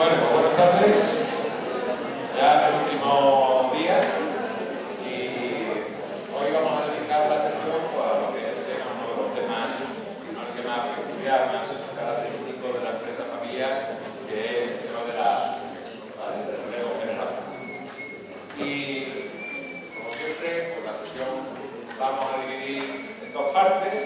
Bueno, pues buenas tardes. Ya el último día y hoy vamos a dedicar la sesión a lo que es uno de los temas, no el que más peculiar, más característico de la empresa familiar, que es el tema del relevo generacional. Y como siempre, pues la sesión vamos a dividir en dos partes.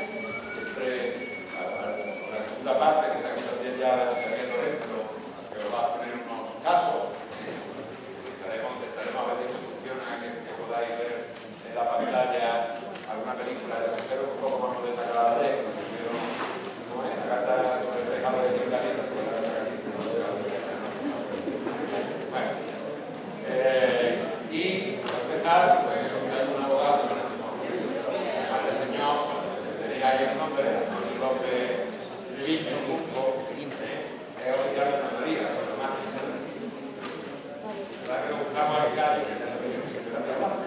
Siempre la segunda parte, que está aquí también ya la Secretaría Lorenzo, que os va a poner unos casos. Intentaremos a ver si funciona, que podáis ver en la pantalla alguna película de tercero un poco más desagradable. ¿Cómo es? La carta sobre el regalo de Dios caliente. Bueno, y para empezar, pues hay un abogado que nos hemos además del señor, tenéis ahí el nombre, Antonio López Triviño, es oficial de notaría, por lo demás. La que lo buscamos en Cádiz, que es la que la trabaja.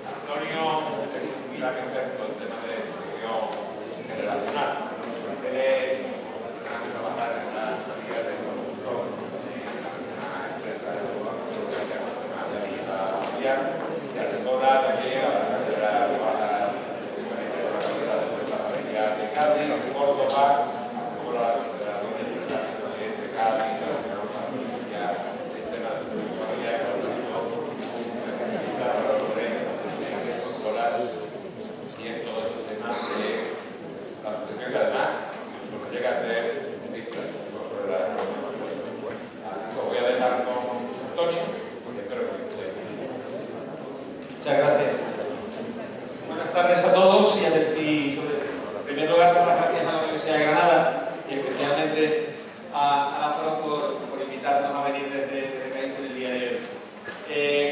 Antonio es un gran experto en temas de gestión generacional. Él es trabajar en la salida de productor en una empresa de familiar y asesora también a la carrera de la empresa familiar de Cádiz, de Córdoba, como la Federación de Empresarios de Cádiz, y en todos estos temas de la protección que además lo que llega a ser sobre la así que voy a dejar con Antonio y espero que esté. Muchas gracias. Buenas tardes a todos y en primer lugar dar las gracias a la Universidad de Granada y especialmente a la FRO por invitarnos a venir desde Cádiz en el día de hoy.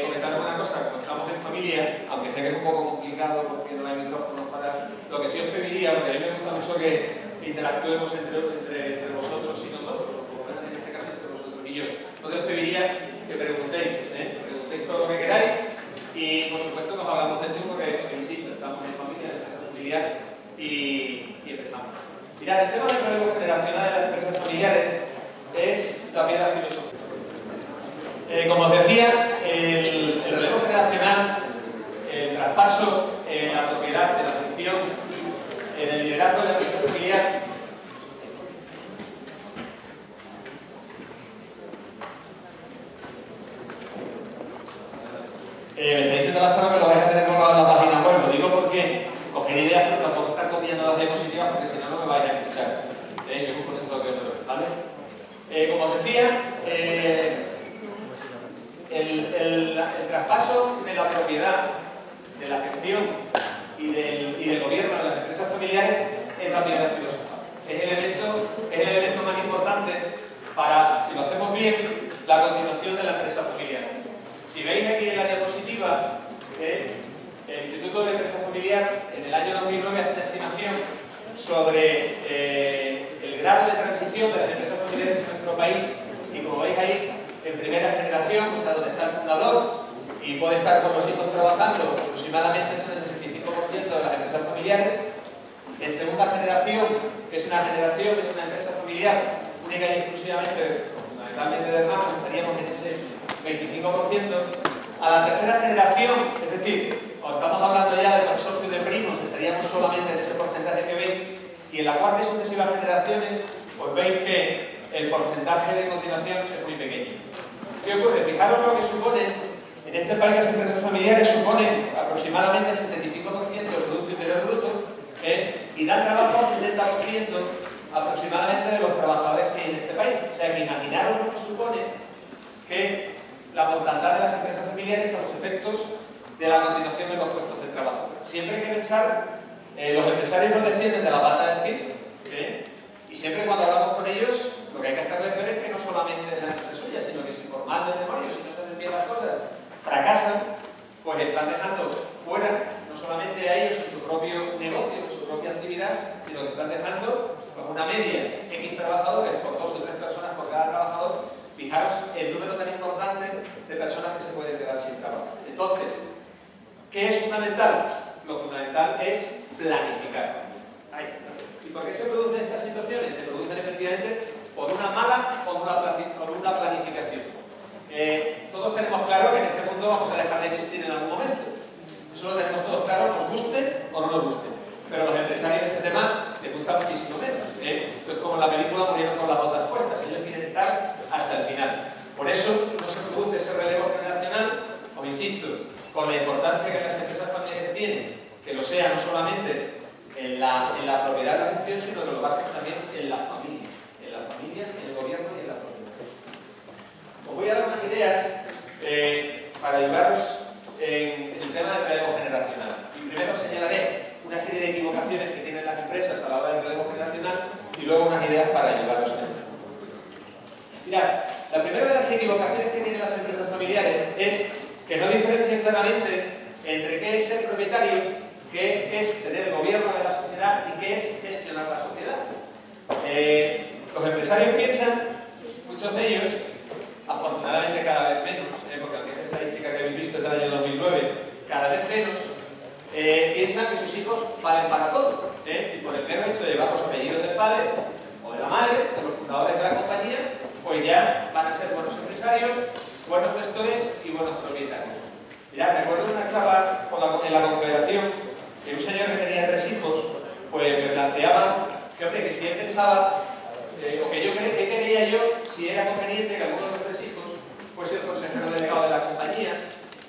Comentaros una cosa, como estamos en familia, aunque sé que es un poco complicado porque no hay micrófonos para... Lo que sí os pediría, porque a mí me gusta mucho que interactuemos entre vosotros y nosotros, o por lo menos en este caso entre vosotros y yo. Entonces os pediría que preguntéis todo lo que queráis y por supuesto nos hablamos de turno porque, insisto, estamos en familia, en esta familiar y empezamos. Mirad, el tema del relevo generacional de las empresas familiares es la piedra filosófica. Como os decía, el relevo generacional, el traspaso en la propiedad, de la gestión, en el liderazgo de la empresa familiar, me está diciendo la zona que lo vais a tener colgado en la página web. Lo digo porque coger ideas, pero tampoco estar copiando las diapositivas porque si no, no me vais a escuchar. Que es un concepto que otro, ¿vale? Como os decía, el traspaso de la propiedad, de la gestión y del gobierno de las empresas familiares es la piedra filosofal. Es el elemento más importante para, si lo hacemos bien, la continuación de la empresa familiar. Si veis aquí en la diapositiva, el Instituto de Empresa Familiar en el año 2009 hace una estimación sobre el grado de transición de las empresas familiares en nuestro país y como veis ahí, en primera generación, o sea, donde está el fundador y puede estar con los hijos trabajando, aproximadamente son el 65% de las empresas familiares. En segunda generación, que es una empresa familiar única y exclusivamente, fundamentalmente de hermanos, estaríamos en ese 25%. A la tercera generación, es decir, cuando estamos hablando ya de consorcio de primos, estaríamos solamente en ese porcentaje que veis, y en la cuarta y sucesivas generaciones, pues veis que el porcentaje de continuación es muy pequeño. ¿Qué ocurre? Fijaros lo que supone, en este país las empresas familiares suponen aproximadamente el 75% del Producto Interior Bruto y dan trabajo al 70% aproximadamente de los trabajadores que hay en este país. O sea que imaginaros lo que supone que la mortandad de las empresas familiares a los efectos de la continuación de los puestos de trabajo. Siempre hay que pensar, los empresarios no descienden de la pata del circo, y siempre cuando hablamos con ellos, lo que hay que hacerles ver es que no solamente es la empresa suya, sino que si por mal de demonio, si no se hacen bien las cosas, fracasan, pues están dejando fuera no solamente a ellos en su propio negocio, en su propia actividad, sino que están dejando pues, una media X trabajadores por 2 o 3 personas por cada trabajador. Fijaros el número tan importante de personas que se pueden quedar sin trabajo. Entonces, ¿qué es fundamental? Lo fundamental es planificar. ¿Y por qué se producen estas situaciones? Se producen efectivamente por una mala o por una planificación. Todos tenemos claro que en este mundo vamos a dejar de existir en algún momento. Eso lo tenemos todos claro, nos guste o no nos guste. Pero a los empresarios ese tema les gusta muchísimo menos. Esto es como en la película Murieron con las botas puestas. Ellos quieren estar hasta el final. Por eso no se produce ese relevo generacional, os insisto, con la importancia que las empresas familiares tienen, que lo sea no solamente en la propiedad de la gestión, sino que lo basen también en la familia, en el gobierno y en la propiedad. Os voy a dar unas ideas para ayudaros en el tema del relevo generacional. Y primero señalaré una serie de equivocaciones que tienen las empresas a la hora del relevo generacional y luego unas ideas para ayudaros en esto. Mirad, la primera de las equivocaciones que tienen las empresas familiares es que no diferencian claramente entre qué es ser propietario, qué es tener el gobierno de la sociedad y qué es gestionar la sociedad. Los empresarios piensan, muchos de ellos, afortunadamente cada vez menos, porque aunque esa estadística que habéis visto es del año 2009, cada vez menos, piensan que sus hijos valen para todo. Y por el mero hecho de llevar los apellidos del padre o de la madre, de los fundadores de la compañía, pues ya van a ser buenos empresarios, buenos gestores y buenos propietarios. Mirad, me acuerdo de una charla en la Confederación que un señor que tenía 3 hijos, pues me planteaba que si él pensaba, o que ¿qué quería yo si era conveniente que alguno de los 3 hijos fuese el consejero delegado de la compañía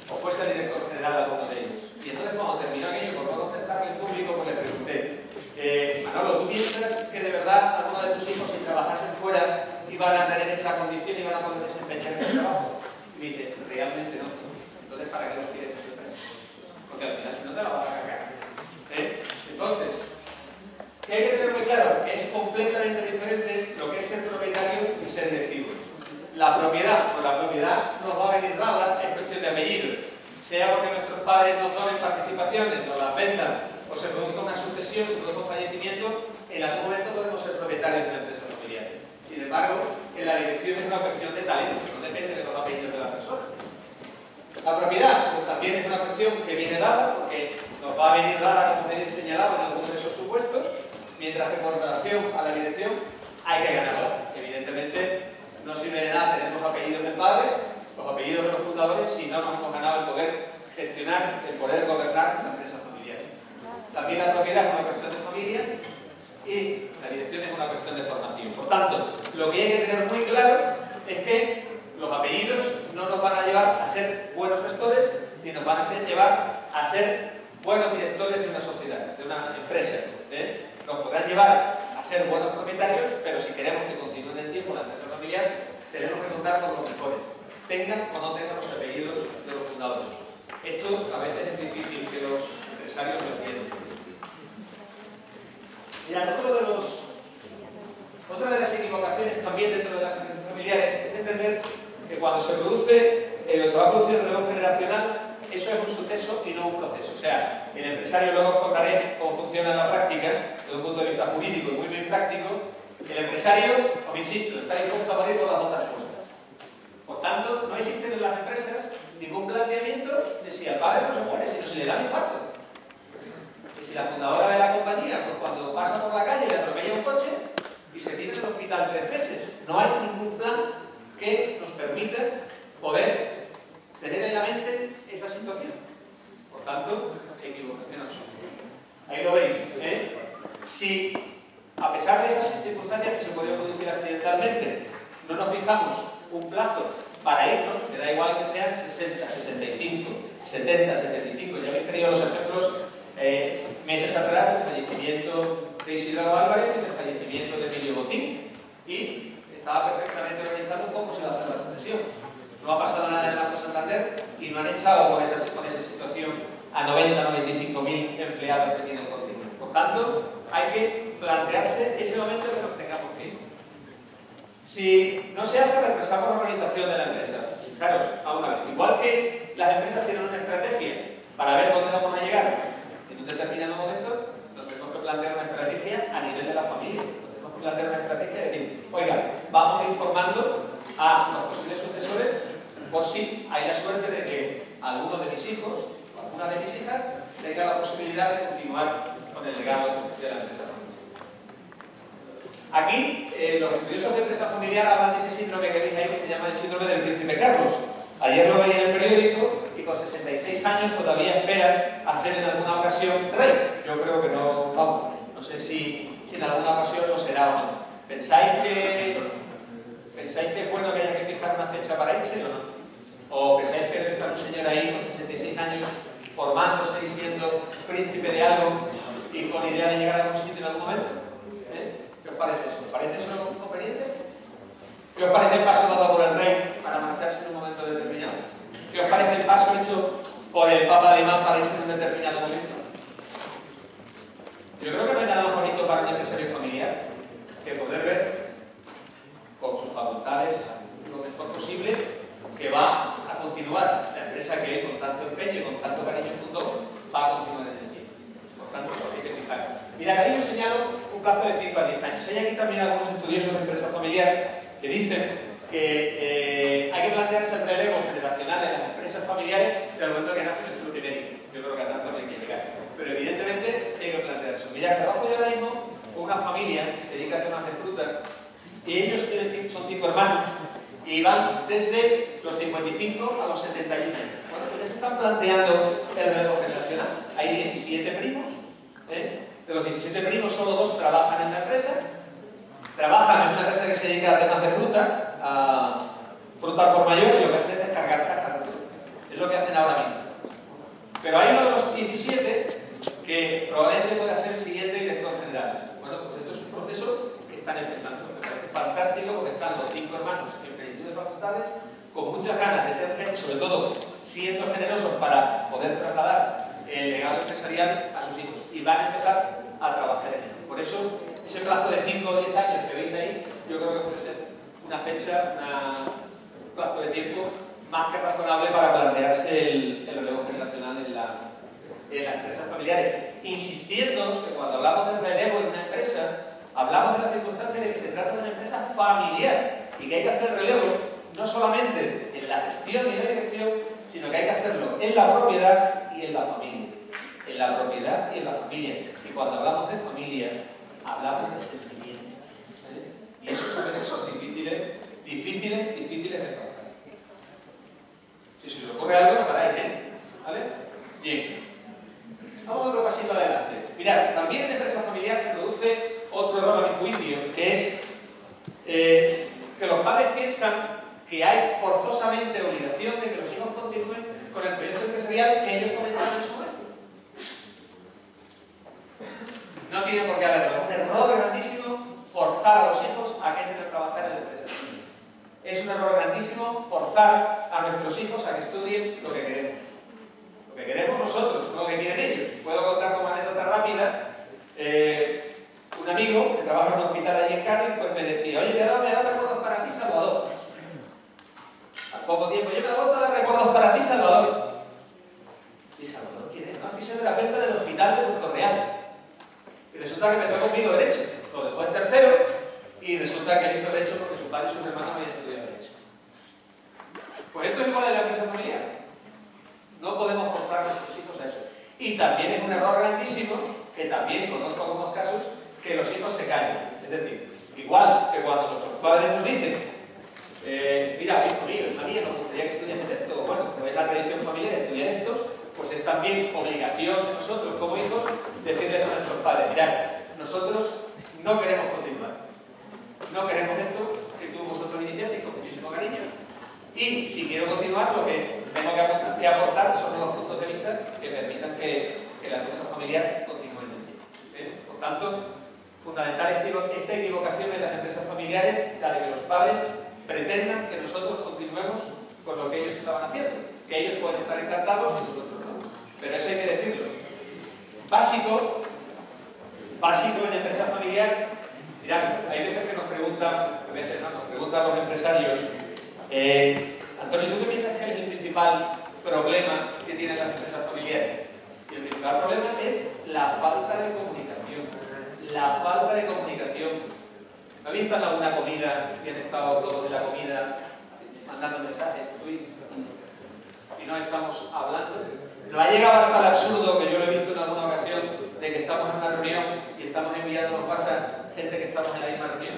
o fuese el director general de alguno de ellos. Y entonces cuando terminó aquello, por no contestarle en público, pues le pregunté, Manolo, ¿tú piensas que de verdad alguno de tus hijos, si trabajasen fuera, iban a tener esa condición y iban a poder desempeñar ese trabajo? Y me dice, realmente no. Entonces, ¿para qué los quieres en tu empresa? Porque al final, si no, te la vas a cagar. Entonces, ¿qué hay que tener muy claro? Que es completamente diferente lo que es ser propietario y ser directivo. La propiedad, pues la propiedad nos va a venir dada, es cuestión de apellido. Sea porque nuestros padres nos donen participaciones, nos las vendan, o se produzca una sucesión, se produzca un fallecimiento, en algún momento podemos ser propietarios de una empresa familiar. Sin embargo, en la dirección es una cuestión de talento, no depende de los apellidos de la persona. La propiedad, pues también es una cuestión que viene dada, porque nos va a venir dada, como he señalado, en algunos de esos supuestos, mientras que con relación a la dirección hay que ganarla. Evidentemente, no sirve de nada tener los apellidos del padre, los apellidos de los fundadores, si no nos hemos ganado el poder gestionar, el poder gobernar la empresa familiar. También la propiedad es una cuestión de familia y la dirección es una cuestión de formación. Por tanto, lo que hay que tener muy claro es que los apellidos no nos van a llevar a ser buenos gestores ni nos van a llevar a ser buenos directores de una sociedad, de una empresa. Nos podrán llevar a ser buenos propietarios, pero si queremos que continúe en el tiempo la empresa familiar, tenemos que contar con los mejores, tengan o no tengan los apellidos de los fundadores. Esto a veces es difícil que los empresarios lo entiendan. Mirad, otra de las equivocaciones también dentro de las empresas familiares es entender que cuando se va a producir el relevo generacional, eso es un suceso y no un proceso. O sea, el empresario, luego os contaré cómo funciona en la práctica, desde un punto de vista jurídico y muy bien práctico. El empresario, os insisto, está dispuesto a morir con las botas puestas. Por tanto, no existe en las empresas ningún planteamiento de si al padre no se muere, sino si le da un infarto. Y si la fundadora de la compañía, pues cuando pasa por la calle le atropella un coche y se tiene en el hospital 3 meses, no hay ningún plan que nos permita poder tener en la mente esa situación. Por tanto, equivocación absoluta. Ahí lo veis, Si, a pesar de esas circunstancias que se pueden producir accidentalmente, no nos fijamos un plazo para irnos, que da igual que sean 60, 65, 70, 75, ya habéis tenido los ejemplos meses atrás del fallecimiento de Isidoro Álvarez y del fallecimiento de Emilio Botín, y estaba perfectamente organizado cómo se va a hacer la sucesión. No ha pasado nada en el Banco Santander y no han echado con esa situación a 90-95.000 empleados que tienen continuo. Por tanto, hay que plantearse ese momento que nos tengamos que ir. Si no se hace, retrasamos la organización de la empresa. Fijaros, aún a ver, igual que las empresas tienen una estrategia para ver dónde vamos a llegar en un determinado momento, nos tenemos que plantear una estrategia a nivel de la familia. Nos tenemos que plantear una estrategia de decir, oiga, vamos a ir formando a los posibles sucesores por si hay la suerte de que alguno de mis hijos o alguna de mis hijas tenga la posibilidad de continuar con el legado de la empresa familiar. Aquí, los estudiosos de empresa familiar hablan de ese síndrome que veis ahí, que se llama el síndrome del príncipe Carlos. Ayer lo veía en el periódico y con 66 años todavía esperan a ser en alguna ocasión rey. Yo creo que no, vamos, no sé si en alguna ocasión lo será o no. ¿Pensáis que es bueno que haya que fijar una fecha para irse o no? ¿O pensáis que debe estar un señor ahí con 66 años formándose y siendo príncipe de algo y con idea de llegar a algún sitio en algún momento? ¿Qué os parece eso? ¿Os parece eso conveniente? ¿Qué os parece el paso dado por el rey para marcharse en un momento determinado? ¿Qué os parece el paso hecho por el Papa alemán para irse en un determinado momento? Yo creo que no hay nada más bonito para un empresario familiar que poder ver con sus facultades lo mejor posible que va a continuar la empresa que él con tanto empeño y con tanto cariño fundó, va a continuar en el tiempo. Por tanto, hay que fijar. Mira, ahí os señalo un plazo de 5 a 10 años. Hay aquí también algunos estudiosos de empresa familiar que dicen que hay que plantearse el relevo generacional en las empresas familiares desde el momento que nace nuestro primer hijo. Yo creo que a tanto no hay que llegar. Pero evidentemente sí hay que plantear eso. Mira, trabajo yo ahora mismo con una familia que se dedica a temas de fruta y ellos son 5 hermanos y van desde los 55 a los 71 años. Bueno, pues ya se están planteando el relevo generacional. Hay 17 primos. De los 17 primos, solo 2 trabajan en la empresa. Trabajan en una empresa que se dedica a temas de fruta, a fruta por mayor, y lo que hacen es descargar cajas de fruta. Es lo que hacen ahora mismo. Pero hay uno de los 17 que probablemente pueda ser el siguiente director general. Bueno, pues esto es un proceso que están empezando. Me parece fantástico porque están los 5 hermanos en plenitud de facultades, con muchas ganas de ser gente, sobre todo siendo generosos para poder trasladar el legado empresarial a sus hijos. Y van a empezar a trabajar en ello. Por eso, ese plazo de 5 o 10 años que veis ahí, yo creo que puede ser una fecha, un plazo de tiempo más que razonable para plantearse el relevo generacional en las empresas familiares. Insistiendo que cuando hablamos del relevo en una empresa, hablamos de la circunstancia de que se trata de una empresa familiar y que hay que hacer relevo no solamente en la gestión y la dirección, sino que hay que hacerlo en la propiedad y en la familia. En la propiedad y en la familia. Y cuando hablamos de familia, hablamos de sentimientos. Y esos a veces son difíciles de trabajar. Si se os ocurre algo, me paráis, ¿vale? Bien. Vamos otro pasito adelante. Mirad, también en empresa familiar se produce otro error a mi juicio, que es que los padres piensan que hay forzosamente obligación de que los hijos continúen con el proyecto empresarial que ellos comenzaron en su momento. No tiene por qué haberlo. Es un error grandísimo forzar a los hijos a que entren a trabajar en la empresa. Es un error grandísimo forzar a nuestros hijos a que estudien lo que queremos. Lo que queremos nosotros, no lo que quieren ellos. Puedo contar como anécdota rápida. Un amigo que trabaja en un hospital allí en Cádiz, pues me decía: oye, me ha dado recuerdos para ti, Salvador. Al poco tiempo, yo me he dado recuerdos para ti, Salvador. ¿Y Salvador quién es? No, fisioterapeuta del hospital de Puerto Real. Y resulta que empezó conmigo Derecho. Lo dejó en tercero y resulta que él hizo Derecho porque su padre y sus hermanos habían estudiado Derecho. Pues esto es igual en la empresa familiar. No podemos forzar a nuestros hijos a eso. Y también es un error grandísimo, que también conozco algunos casos, que los hijos se callen. Es decir, igual que cuando nuestros padres nos dicen: mira, hijo mío, hija mía, nos gustaría que estudiases esto, bueno, como es la tradición familiar estudiar esto, pues es también obligación de nosotros como hijos decirles a nuestros padres: mirad, nosotros no queremos continuar, no queremos esto que tú vosotros iniciasteis con muchísimo cariño, y si quiero continuar, lo que tengo que aportar son unos puntos de vista que permitan que la empresa familiar continúe en el tiempo. Por tanto, fundamental esta equivocación en las empresas familiares, la de que los padres pretendan que nosotros continuemos con lo que ellos estaban haciendo, que ellos pueden estar encantados y nosotros no. Pero eso hay que decirlo. Básico en empresa familiar. Mirad, hay veces que nos preguntan, nos preguntan los empresarios: Antonio, ¿tú qué piensas que es el principal problema que tienen las empresas familiares? Y el principal problema es la falta de comunicación. La falta de comunicación. ¿No habéis estado en alguna comida y han estado todos en la comida mandando mensajes, tweets, y no estamos hablando? ¿No ha llegado hasta el absurdo, que yo lo he visto en alguna ocasión, de que estamos en una reunión y estamos enviando los WhatsApp gente que estamos en la misma reunión?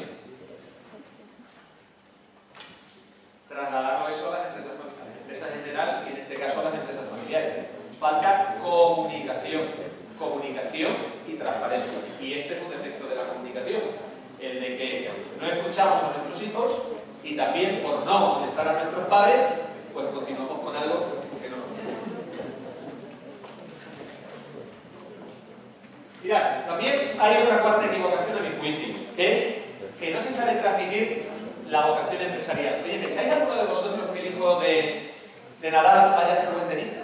falta comunicación. Comunicación y transparencia. Y este es un defecto de la comunicación, el de que no escuchamos a nuestros hijos y también por no molestar a nuestros padres, pues continuamos con algo que no nos gusta. Mirad, también hay otra cuarta equivocación a mi juicio, que es que no se sabe transmitir la vocación empresarial. Oye, ¿me echáis alguno de vosotros que el hijo de Nadal vaya a ser buen tenista?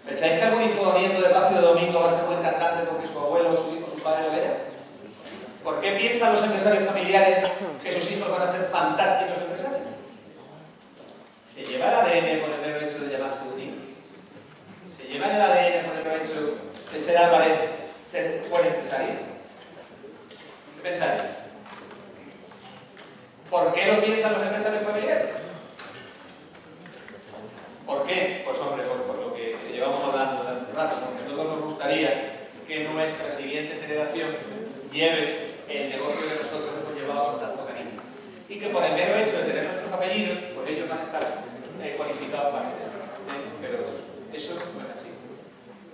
¿Pensáis que algún hijo viendo del Palacio de Domingo va a ser buen cantante porque su abuelo o su hijo o su padre lo era? ¿Por qué piensan los empresarios familiares que sus hijos van a ser fantásticos empresarios? ¿Se lleva el ADN por el mero hecho de llamarse Udín? ¿Se lleva el ADN por el mero hecho de ser Álvarez, ser buen empresario? ¿Qué pensáis? ¿Por qué lo piensan los empresarios familiares? ¿Por qué? Pues hombre, por lo que llevamos hablando hace un rato, porque a todos nos gustaría que nuestra siguiente generación lleve el negocio que nosotros hemos llevado con tanto cariño. Y que por el mero hecho de tener nuestros apellidos, pues ellos van a estar cualificados para hacer eso. Pero eso no es así.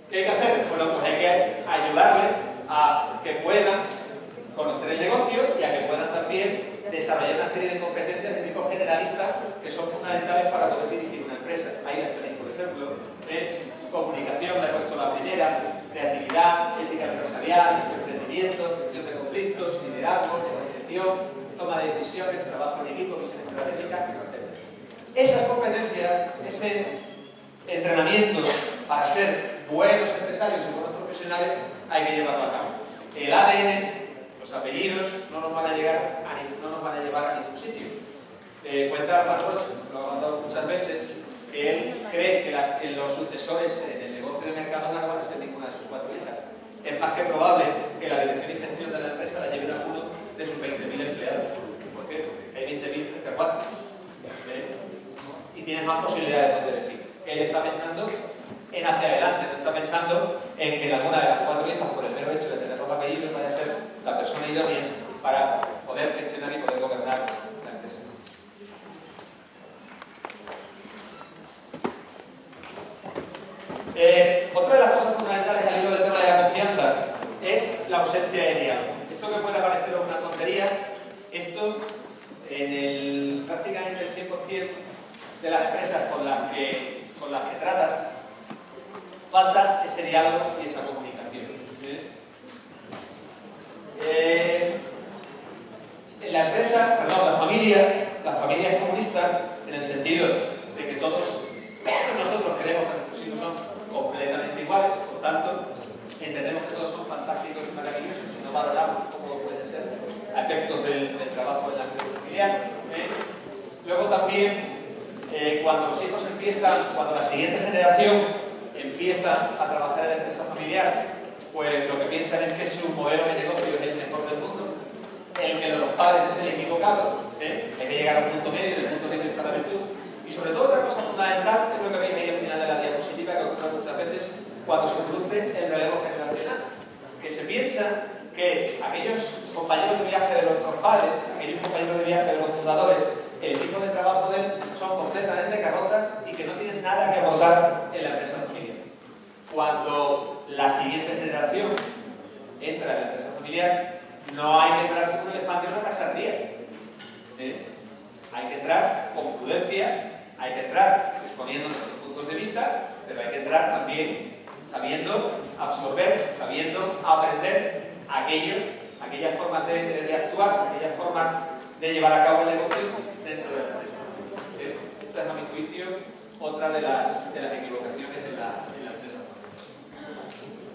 ¿Qué hay que hacer? Bueno, pues hay que ayudarles a que puedan conocer el negocio y a que puedan también desarrollar una serie de competencias de tipo generalista que son fundamentales para poder dirigir una empresa. Ahí las tenéis, por ejemplo, comunicación, la he puesto la primera, creatividad, ética empresarial, emprendimiento, gestión de conflictos, liderazgo, negociación, toma de decisiones, trabajo en equipo, visión estratégica, etc. Esas competencias, ese entrenamiento para ser buenos empresarios y buenos profesionales, hay que llevarlo a cabo. El ADN, los apellidos, no nos van a llevar a ningún sitio. Cuenta Van Roche, lo ha contado muchas veces, que él cree que los sucesores en el negocio de Mercadona no van a ser ninguna de sus 4 hijas. Es más que probable que la dirección y gestión de la empresa la lleven a uno de sus 20.000 empleados. ¿Por qué? Porque hay 20.000 frente a 4. Y tienes más posibilidades de elegir. Él está pensando en hacia adelante, no está pensando en que alguna de las 4 hijas, por el mero hecho de tener los apellidos, vaya a ser la persona idónea para poder gestionar y poder gobernar la empresa. Otra de las cosas fundamentales al hilo del tema de la confianza es la ausencia de diálogo. Esto que puede parecer una tontería, esto en prácticamente el 100% de las empresas con las que tratas, falta ese diálogo y esa comunicación. La empresa, perdón, la familia es comunista en el sentido de que todos nosotros creemos que nuestros hijos son completamente iguales, por tanto, entendemos que todos son fantásticos y maravillosos y no valoramos cómo pueden ser a efectos del trabajo en la empresa familiar. Luego también, cuando los hijos cuando la siguiente generación empieza a trabajar en la empresa familiar, pues lo que piensan es que su modelo de negocio es el mejor del mundo, el que los padres es el equivocado, hay que llegar a un punto medio, y el punto medio está la virtud. Y sobre todo otra cosa fundamental, es lo que veis ahí al final de la diapositiva, que ocurre muchas veces cuando se produce el relevo generacional, que se piensa que aquellos compañeros de viaje de nuestros padres, aquellos compañeros de viaje de los fundadores, el equipo de trabajo de él son completamente carrozas y que no tienen nada que aportar en la empresa familiar. Cuando la siguiente generación entra en la empresa familiar, no hay que entrar como un elefante en una cacharría. Hay que entrar con prudencia, hay que entrar exponiendo nuestros puntos de vista, pero hay que entrar también sabiendo absorber, sabiendo aprender aquellas formas de actuar, aquellas formas de llevar a cabo el negocio dentro de la empresa. Esta es, a mi juicio, otra de las equivocaciones en la empresa.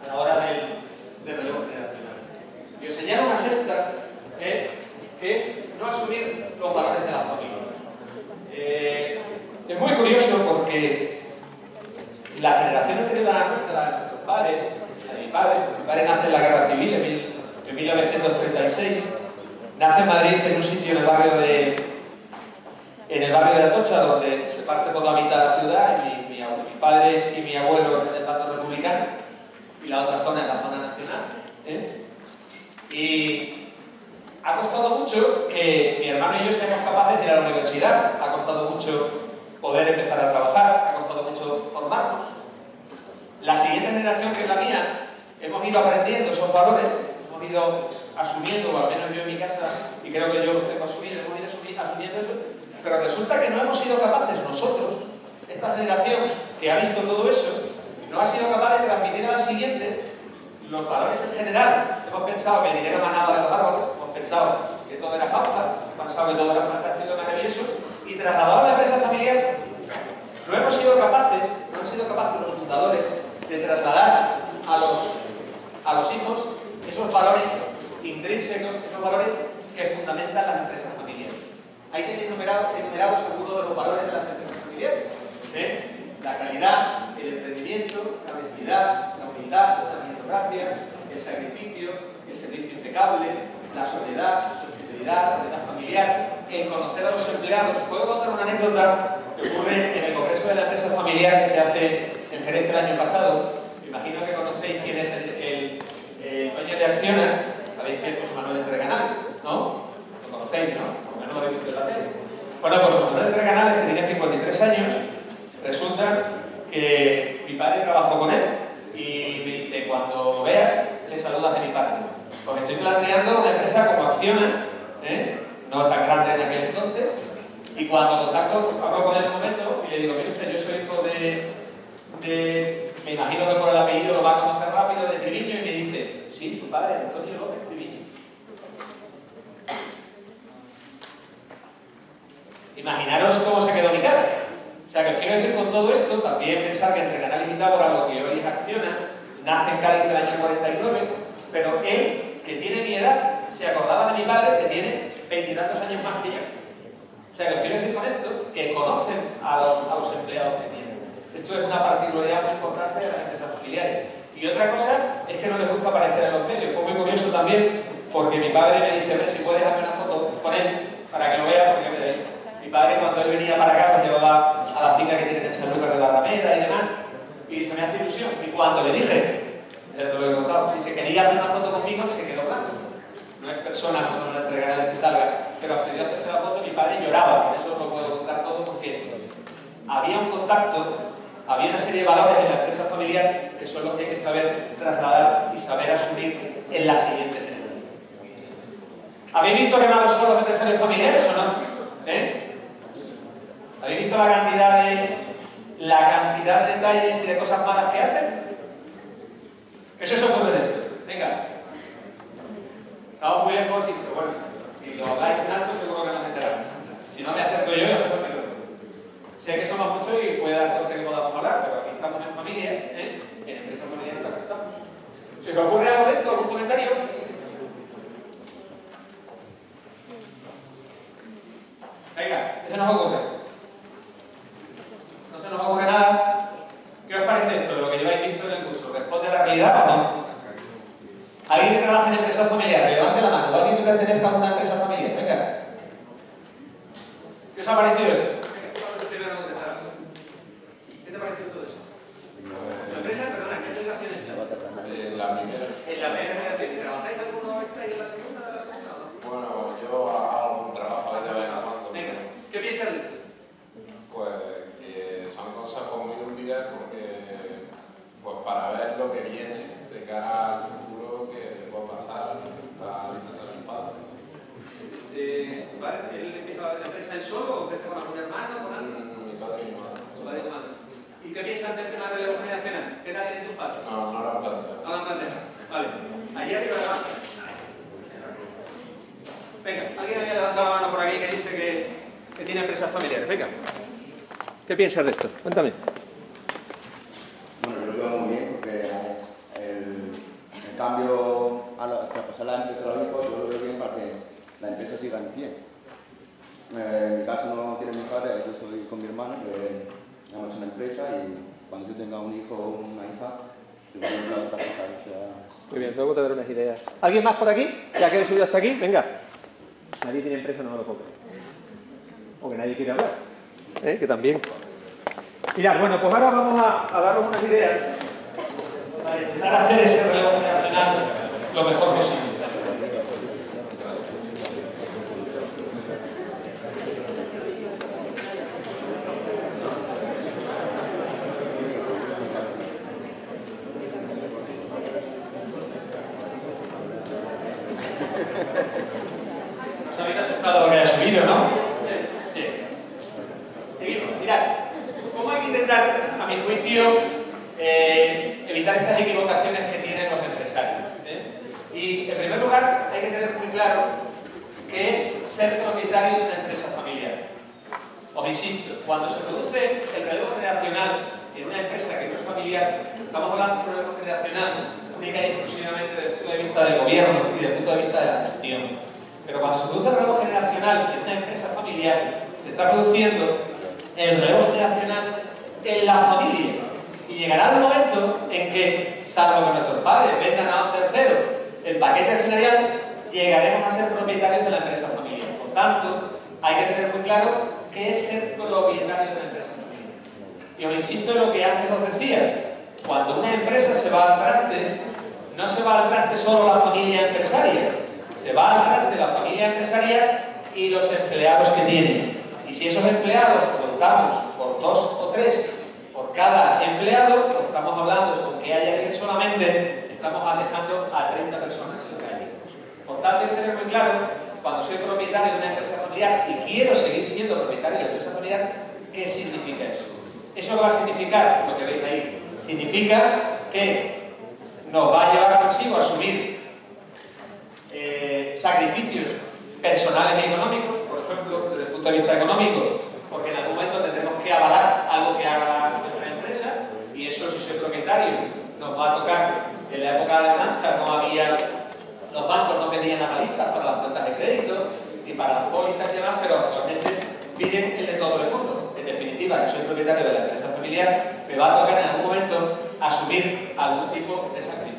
A la hora del relevo generacional. Y os señalo una sexta, que es no asumir los valores de la familia. Es muy curioso porque la generación anterior a la nuestra, de nuestros padres, de mi padre nace en la Guerra Civil en 1936, nace en Madrid, en un sitio en el barrio de Atocha, donde se parte por la mitad de la ciudad, y mi padre y mi abuelo en el bando republicano, y la otra zona en la zona nacional. Y ha costado mucho que mi hermano y yo seamos capaces de ir a la universidad, ha costado mucho poder empezar a trabajar, ha costado mucho formarnos. La siguiente generación, que es la mía, hemos ido aprendiendo esos valores, hemos ido asumiendo, o al menos yo en mi casa, y creo que yo lo tengo asumido, hemos ido asumiendo eso, pero resulta que no hemos sido capaces nosotros, esta generación que ha visto todo eso, no ha sido capaz de transmitir a la siguiente los valores en general. Hemos pensado que el dinero manaba de los árboles, hemos pensado que todo era falsa, hemos pensado que todo era fantástico y maravilloso, y trasladado a la empresa familiar, no hemos sido capaces los fundadores de trasladar a los hijos esos valores intrínsecos, esos valores que fundamentan las empresas familiares. Ahí tenéis enumerados algunos de los valores de las empresas familiares. La calidad, el emprendimiento, la honestidad, la humildad, la meritocracia, el sacrificio, el servicio impecable, la soledad, la sostenibilidad, la unidad familiar, el conocer a los empleados. Puedo contar una anécdota que ocurre en el Congreso de la Empresa Familiar que se hace en Jerez el año pasado. Me imagino que conocéis quién es el dueño de Acciona. Sabéis que es José Manuel Entrecanales, ¿no? Lo conocéis, ¿no? Por lo menos lo habéis visto en la tele. Bueno, pues José Manuel Entrecanales, que tiene 53 años, resulta que mi padre trabajó con él y me dice, cuando veas, le saludas de mi parte. Pues estoy planteando una empresa como Acciona, no tan grande en aquel entonces, y cuando contacto, hablo con él en un momento y le digo, mire usted, yo soy hijo me imagino que por el apellido lo va a conocer rápido, de Triviño, y me dice, sí, su padre, Antonio López Triviño. Imaginaros cómo se quedó mi cara. O sea, que os quiero decir con todo esto, también pensar que Entrecanales y Tábora, lo que hoy es Acciona, nace en Cádiz del año 49, pero él, que tiene mi edad, se acordaba de mi padre, que tiene 20 y tantos años más que yo. O sea, que os quiero decir con esto, que conocen a los empleados que tienen. Esto es una particularidad muy importante de las empresas familiares. Y otra cosa es que no les gusta aparecer en los medios. Fue muy curioso también, porque mi padre me dice, a ver si puedes hacer una foto con él, para que lo vea, porque mi padre, cuando él venía para acá, pues llevaba a la finca que tiene en Sanlúcar de la Ramera y demás, y dice, me hace ilusión. Y cuando le dije, lo he contado, si se quería hacer una foto conmigo, se quedó blanco. No es persona, no son las entregadas que salga, pero accedió a hacerse la foto y mi padre lloraba. Por eso no puedo contar todo, porque había un contacto, había una serie de valores en la empresa familiar que son los que hay que saber trasladar y saber asumir en la siguiente generación. ¿Habéis visto qué malos son los empresarios familiares o no? ¿Habéis visto la cantidad de detalles y de cosas malas que hacen? Eso es ocurre de esto. Venga. Estamos muy lejos, pero bueno, si lo habláis en alto seguro que nos enteramos. Si no me acerco yo, os dejo el micrófono. Sé que somos muchos y puede dar corte que podamos hablar, pero aquí estamos en familia, en empresas familiares que estamos. ¿Se os ocurre algo de esto? ¿Algún comentario? Venga, ¿qué se nos ocurre? ¿No se nos ocurre nada? ¿Qué os parece esto de lo que lleváis visto en el curso? ¿Responde a la realidad o no? ¿Alguien que trabaja en empresas familiares? Levante la mano. ¿Alguien que pertenezca a una empresa familiar? Venga. ¿Qué os ha parecido esto? ¿Qué te ha parecido todo eso? ¿La empresa? Perdona, ¿qué generación está? La primera. En la primera generación. ¿Y trabajáis alguno estáis en la segunda de la segunda o no? Bueno, yo hago un trabajo ahí de vez en cuando. Venga, ¿qué piensas de esto? Pues que son cosas muy útiles porque, pues para ver lo que viene de cara al futuro que te puede pasar para ser un padre. ¿Vale? ¿Él empieza la empresa él solo o empieza con algún hermano o con alguien? Mi padre y mi madre. Tu padre y tu madre. ¿Y qué piensas del tema de la evolución generacional? ¿Qué tal tienen tus padres? No lo han planteado. No lo han planteado. Vale. Allí arriba de la mano. Venga, alguien había levantado la mano por aquí que dice que tiene empresas familiares. Venga. ¿Qué piensas de esto? Cuéntame. Bueno, yo lo veo muy bien porque el cambio a traspasar la empresa a los hijos, yo lo veo bien para que la empresa siga en pie. En mi caso no tiene mi padre, yo soy con mi hermano, que hemos hecho una empresa y cuando yo tenga un hijo o una hija, yo voy a traspasar. Muy bien, luego te daré unas ideas. ¿Alguien más por aquí? ¿Ya que he subido hasta aquí? Venga. Nadie tiene empresa, no me lo puedo creer. O que nadie quiere hablar. Que también. Mirad, bueno, pues ahora vamos a daros unas ideas para intentar hacer ese relevo generacional lo mejor posible. principio, ¿no? Bien. Seguimos. Mirad, ¿cómo hay que intentar, a mi juicio, evitar estas equivocaciones que tienen los empresarios? Y, en primer lugar, hay que tener muy claro qué es ser propietario de una empresa familiar. Os insisto, cuando se produce el relevo generacional en una empresa que no es familiar, estamos hablando de un relevo generacional única y exclusivamente desde el punto de vista del gobierno y desde el punto de vista de la gestión. Pero cuando se produce el relevo generacional en una empresa familiar, se está produciendo el relevo generacional en la familia. Y llegará el momento en que, salvo que nuestros padres vendan a un tercero el paquete accionarial, llegaremos a ser propietarios de la empresa familiar. Por tanto, hay que tener muy claro qué es ser propietario de una empresa familiar. Y os insisto en lo que antes os decía. Cuando una empresa se va al traste, no se va al traste solo la familia empresaria, se va al traste la familia empresaria y los empleados que tienen. Y si esos empleados contamos por 2 o 3 por cada empleado, pues estamos hablando con que haya que solamente estamos alejando a 30 personas en la calle. Por tanto, hay que tener muy claro, cuando soy propietario de una empresa familiar y quiero seguir siendo propietario de una empresa familiar, ¿qué significa eso? Eso va a significar, lo que veis ahí, significa que nos va a llevar consigo a asumir sacrificios personales y económicos, por ejemplo, desde el punto de vista económico, porque en algún momento tendremos que avalar algo que haga nuestra empresa, y eso, si soy propietario, nos va a tocar. En la época de bonanza no había, los bancos no pedían analistas para las cuentas de crédito ni para las pólizas y demás, pero actualmente piden el de todo el mundo. En definitiva, si soy propietario de la empresa familiar, me va a tocar en algún momento asumir algún tipo de sacrificio.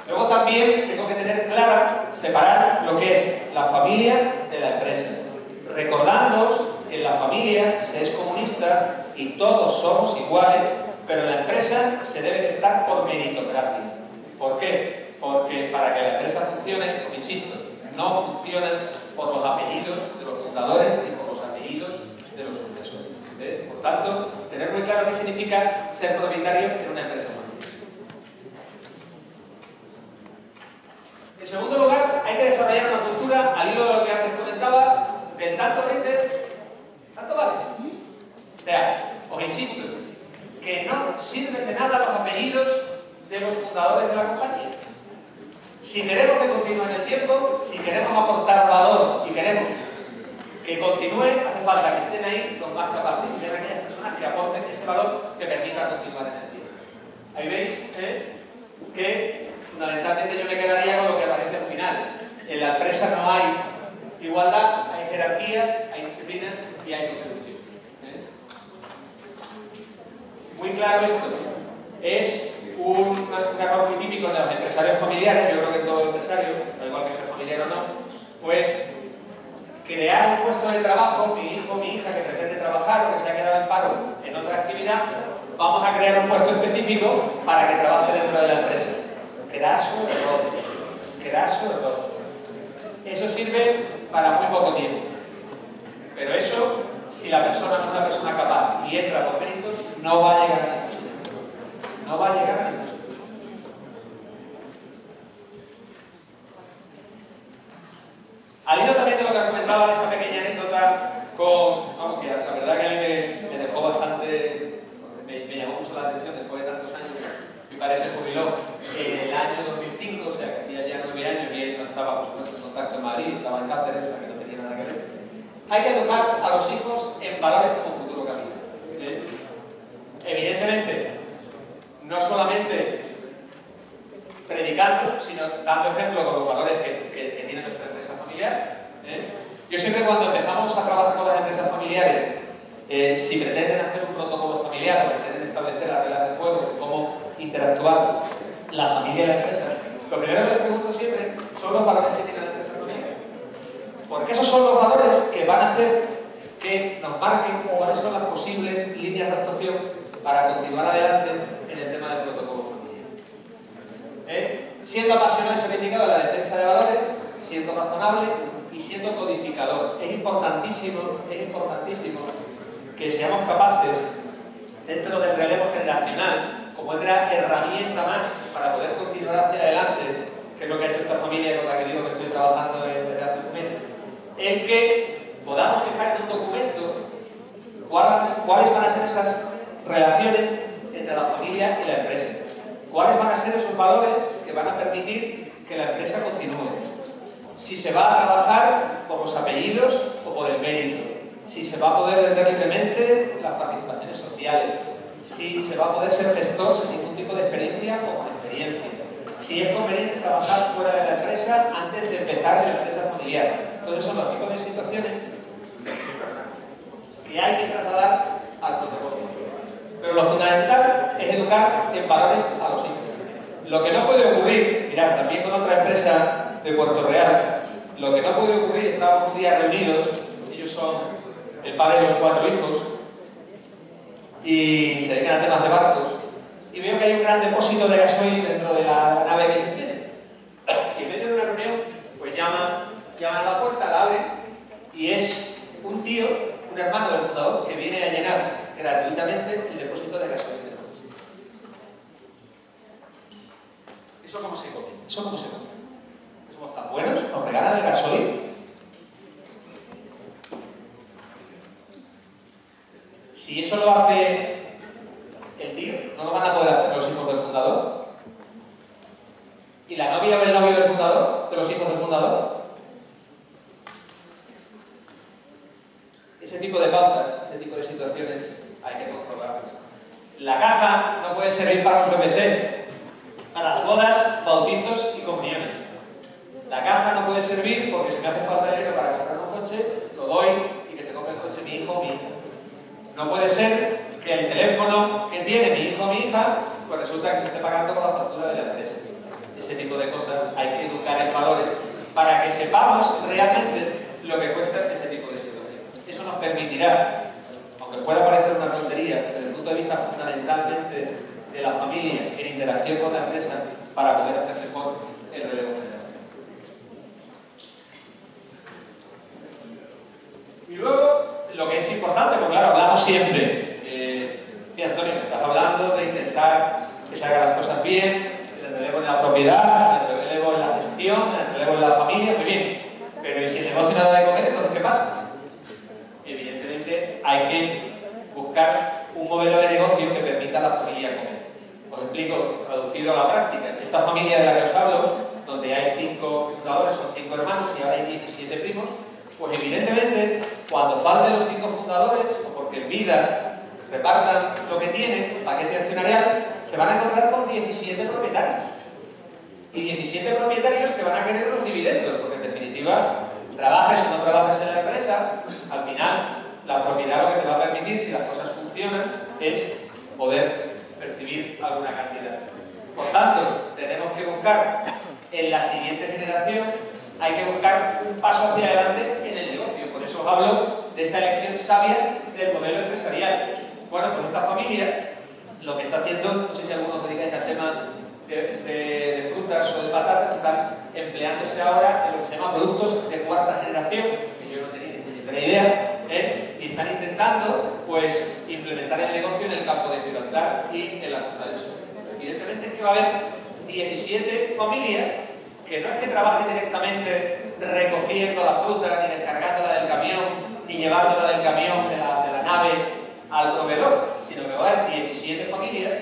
Luego también tengo que tener clara, separar lo que es la familia de la empresa. Recordándoos que en la familia se es comunista y todos somos iguales, pero en la empresa se debe de estar por meritocracia. ¿Por qué? Porque para que la empresa funcione, os insisto, no funcionan por los apellidos de los fundadores y por los apellidos de los sucesores. Por tanto, tener muy claro qué significa ser propietario en una empresa familiar. En segundo lugar, hay que desarrollar una cultura, al hilo de lo que antes comentaba, del tanto rindes, tanto vales. O sea, os insisto, que no sirven de nada los apellidos de los fundadores de la compañía. Si queremos que continúe en el tiempo, si queremos aportar valor y queremos que continúe, hace falta que estén ahí los más capaces, y sean aquellas personas que aporten ese valor que permita continuar en el tiempo. Ahí veis que fundamentalmente yo me quedaría con lo que aparece al final. En la empresa no hay igualdad, hay jerarquía, hay disciplina y hay contribución. Muy claro esto. Es un error muy típico de los empresarios familiares, yo creo que todo empresario, da igual que sea familiar o no, pues crear un puesto de trabajo, mi hijo o mi hija que pretende trabajar o que se ha quedado en paro en otra actividad, vamos a crear un puesto específico para que trabaje dentro de la empresa. Craso error. Craso error. Eso sirve para muy poco tiempo. Pero eso, si la persona no es una persona capaz y entra por méritos, no va a llegar a ningún sitio. No va a llegar a ningún sitio. Al hilo también de lo que comentaba, esa pequeña anécdota con... Vamos, que la verdad que a mí me dejó bastante... Me llamó mucho la atención después de tantos años. Mi padre se jubiló en el año 2005, o sea que hacía ya 9 años y él no estaba, por supuesto, en contacto en Madrid, estaba en Cáceres, o sea que no tenía nada que ver. Hay que educar a los hijos en valores como futuro camino. Evidentemente, no solamente predicando, sino dando ejemplo con los valores que tiene nuestra empresa familiar. Yo siempre, cuando empezamos a trabajar con las empresas familiares, si pretenden hacer un protocolo familiar o pretenden establecer las reglas de juego de cómo interactuar la familia y la empresa, lo primero que les pregunto siempre son los valores que tiene la empresa familiar. Porque esos son los valores que van a hacer que nos marquen cuáles son las posibles líneas de actuación para continuar adelante en el tema del protocolo familiar. Siendo apasionado y significado en la defensa de valores, siendo razonable y siendo codificador. Es importantísimo que seamos capaces, dentro del relevo generacional, como otra herramienta más para poder continuar hacia adelante, que es lo que ha hecho esta familia con la que digo que estoy trabajando desde hace un mes, el el que podamos fijar en un documento cuáles van a ser esas relaciones entre la familia y la empresa. ¿Cuáles van a ser esos valores que van a permitir que la empresa continúe? Si se va a trabajar por los apellidos o por el mérito. Si se va a poder vender libremente las participaciones sociales. Si se va a poder ser gestor sin ningún tipo de experiencia o con experiencia. Si es conveniente trabajar fuera de la empresa antes de empezar en la empresa familiar. Todos esos son los tipos de situaciones que hay que trasladar al protocolo. Pero lo fundamental es educar en valores a los hijos. Lo que no puede ocurrir, mirad, también con otra empresa de Puerto Real, lo que no puede ocurrir, estábamos un día reunidos, ellos son el padre de los 4 hijos, y se dedican a temas de barcos, y veo que hay un gran depósito de gasoil dentro de la nave que ellos tienen. Y en medio de una reunión, pues llaman a la puerta, la abren, y es un tío, un hermano del fundador, que viene a llenar gratuitamente el depósito de gasoil. ¿Eso cómo se come? ¿Eso cómo se come? ¿Somos tan buenos? ¿Nos regalan el gasoil? Si eso lo hace el tío, ¿no lo van a poder hacer los hijos del fundador? ¿Y la novia o el novio del fundador? ¿De los hijos del fundador? Ese tipo de pautas, ese tipo de situaciones hay que controlarlas. La caja no puede servir para los BBC, para las bodas, bautizos y comuniones. La caja no puede servir porque si me hace falta dinero para comprar un coche, lo doy y que se compre el coche mi hijo o mi hija. No puede ser que el teléfono que tiene mi hijo o mi hija, pues resulta que se esté pagando con la factura de la empresa. Ese tipo de cosas hay que educar en valores para que sepamos realmente lo que cuesta ese tipo de situaciones. Eso nos permitirá, aunque pueda parecer una tontería, desde el punto de vista fundamentalmente de la familia en interacción con la empresa, para poder hacer mejor el relevo generacional. Y luego, lo que es importante, porque claro, hablamos siempre, Antonio, me estás hablando de intentar que se hagan las cosas bien, el relevo en la propiedad, el relevo en la gestión, el relevo en la familia, muy bien. Pero ¿y si el negocio no da de comer, entonces qué pasa? Evidentemente hay que buscar un modelo de negocio que permita a la familia comer. Os explico, traducido a la práctica. Esta familia de la que os hablo, donde hay 5 fundadores, son 5 hermanos y ahora hay 17 primos, pues evidentemente, cuando falten los 5 fundadores, o porque en vida repartan lo que tienen, el paquete accionarial, se van a encontrar con 17 propietarios. Y 17 propietarios que van a querer los dividendos, porque en definitiva, trabajes o no trabajes en la empresa, al final la propiedad lo que te va a permitir, si las cosas funcionan, es poder percibir alguna cantidad. Por tanto, tenemos que buscar en la siguiente generación, hay que buscar un paso hacia adelante en el negocio. Por eso os hablo de esa elección sabia del modelo empresarial. Bueno, pues esta familia lo que está haciendo, no sé si algunos dedicáis al tema de frutas o de patatas, están empleándose ahora en lo que se llama productos de cuarta generación, que yo no tenía idea, y están intentando pues implementar el negocio en el campo de Gibraltar y en la Costa del Sol. Evidentemente es que va a haber 17 familias que no es que trabajen directamente recogiendo la fruta, ni descargándola del camión, ni llevándola del camión de la nave al proveedor, sino que va a haber 17 familias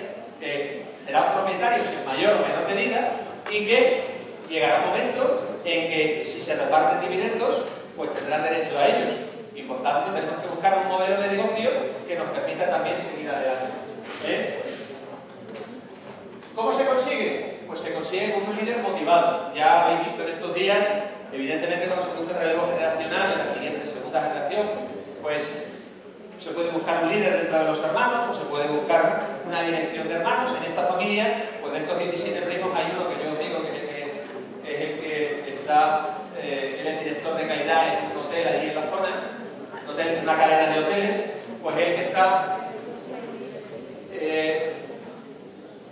que serán propietarios en mayor o menor medida y que llegará un momento en que si se reparten dividendos, pues tendrán derecho a ellos. Y por tanto tenemos que buscar un modelo de negocio que nos permita también seguir adelante. ¿Cómo se consigue? Pues se consigue con un líder motivado. Ya habéis visto en estos días, evidentemente cuando se produce el relevo generacional en la siguiente, segunda generación, pues se puede buscar un líder dentro de los hermanos, o se puede buscar una dirección de hermanos. En esta familia, pues de estos 17 primos hay uno que yo os digo que es el que está, él es director de calidad en un hotel allí en la zona, una cadena de hoteles, pues él que está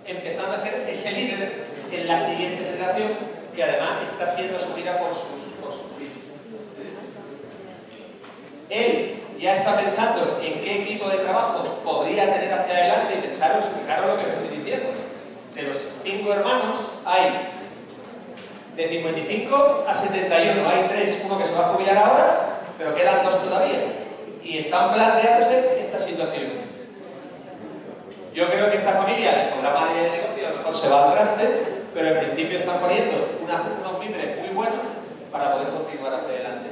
empezando a ser ese líder en la siguiente generación, que además está siendo asumida por sus hijos. Él ya está pensando en qué equipo de trabajo podría tener hacia adelante y pensaros, fijaros lo que os estoy diciendo. De los 5 hermanos hay de 55 a 71, hay 3, uno que se va a jubilar ahora pero quedan 2 todavía. Y están planteándose esta situación. Yo creo que esta familia, el programa de negocio, a lo mejor se va al traste, pero en principio están poniendo unos mimbres muy buenos para poder continuar hacia adelante.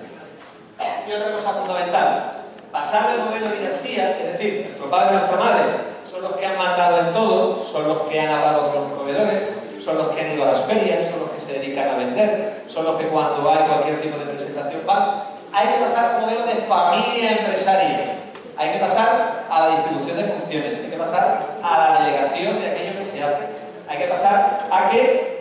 Y otra cosa fundamental, pasar del modelo de dinastía, es decir, nuestro padre y nuestra madre son los que han mandado en todo, son los que han hablado con los proveedores, son los que han ido a las ferias, son los que se dedican a vender, son los que cuando hay cualquier tipo de presentación van. Hay que pasar a un modelo de familia empresaria, hay que pasar a la distribución de funciones, hay que pasar a la delegación de aquello que se hace, hay que pasar a que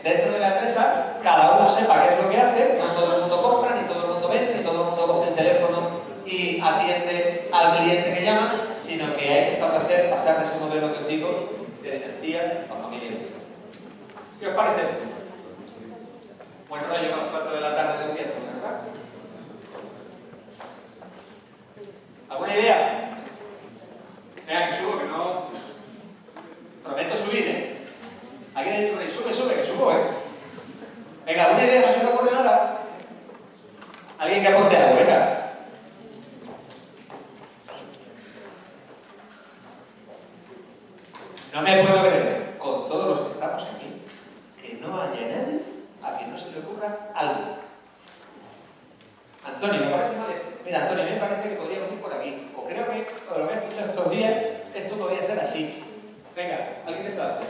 dentro de la empresa cada uno sepa qué es lo que hace, no todo el mundo compra, ni todo el mundo vende, ni todo el mundo coge el teléfono y atiende al cliente que llama, sino que hay que establecer, pasar de ese modelo que os digo, de dinastía a familia empresaria. ¿Qué os parece esto? Buen rollo a las 4 de la tarde de un viernes, ¿verdad? ¿Alguna idea? Venga, que subo, que no... Prometo subir, ¿eh? Alguien ha dicho por ahí, sube, que subo, ¿eh? Venga, ¿alguna idea? ¿No se os ocurre nada? ¿Alguien que aporte algo? Venga. No me puedo creer, con todos los que estamos aquí, que no haya nadie a quien no se le ocurra algo. Antonio, me parece mal esto. Mira, Antonio, a mí me parece que podríamos ir por aquí. O creo que, o lo que he escuchado estos días, esto podría ser así. Venga, ¿alguien está haciendo?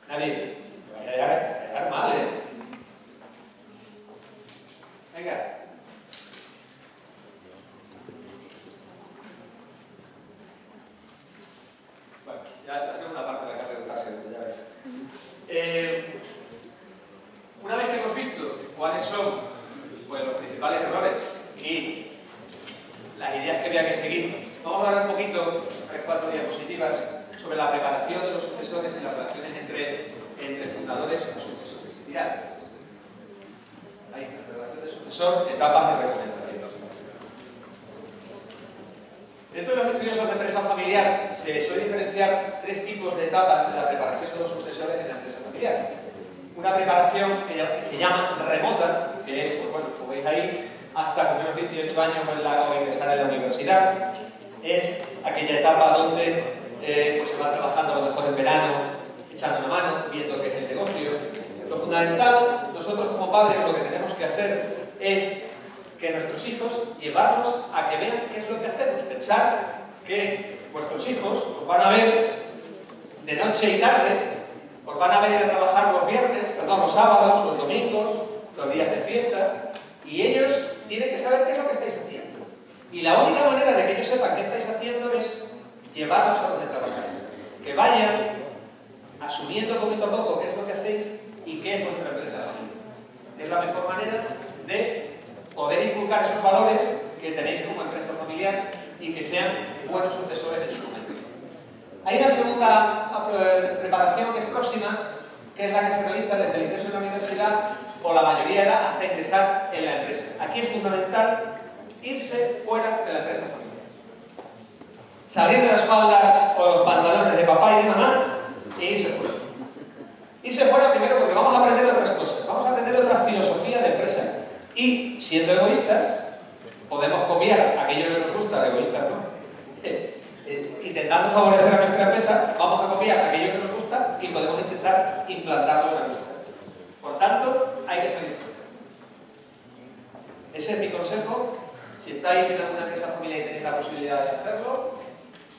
Nadie. Me voy a dejar mal, ¿eh? Venga. Bueno, ya la segunda parte de la carta de educarse, ya veis. Una vez que hemos visto cuáles son pues, los principales errores y las ideas que había que seguir, vamos a dar un poquito, 3-4 diapositivas, sobre la preparación de los sucesores y las relaciones entre fundadores y sucesores. Mirad, ahí está, relación de sucesor, etapas de recomendación. Dentro de los estudiosos de empresa familiar se suele diferenciar 3 tipos de etapas en la preparación de los sucesores en la empresa familiar. Una preparación que se llama remota, que es, pues bueno, como veis ahí, hasta con unos 18 años o ingresar en la universidad. Es aquella etapa donde pues se va trabajando a lo mejor en verano, echando una mano, viendo qué es el negocio. Lo fundamental, nosotros como padres lo que tenemos que hacer es que nuestros hijos llevarlos a que vean qué es lo que hacemos. Pensar que vuestros hijos os van a ver de noche y tarde, os van a ver a trabajar los sábados, los domingos, los días de fiesta, y ellos tienen que saber qué es lo que estáis haciendo. Y la única manera de que ellos sepan qué estáis haciendo es llevarlos a donde trabajáis. Que vayan asumiendo poquito a poco qué es lo que hacéis y qué es vuestra empresa familiar. Es la mejor manera de poder inculcar esos valores que tenéis como empresa familiar y que sean buenos sucesores en su momento. Hay una segunda preparación que es próxima, que es la que se realiza desde el ingreso en la universidad o la mayoría de edad hasta ingresar en la empresa. Aquí es fundamental irse fuera de la empresa familiar. Salir de las faldas o los pantalones de papá y de mamá e irse fuera. Irse fuera primero porque vamos a aprender otras cosas, vamos a aprender otra filosofía de empresa. Y, siendo egoístas, podemos copiar aquello que nos gusta, egoístas, ¿no? Intentando favorecer a nuestra empresa, vamos a copiar aquello que nos gusta y podemos intentar implantarlo en la nuestra. Por tanto, hay que salir fuera. Ese es mi consejo. Si estáis en alguna empresa familiar y tenéis la posibilidad de hacerlo,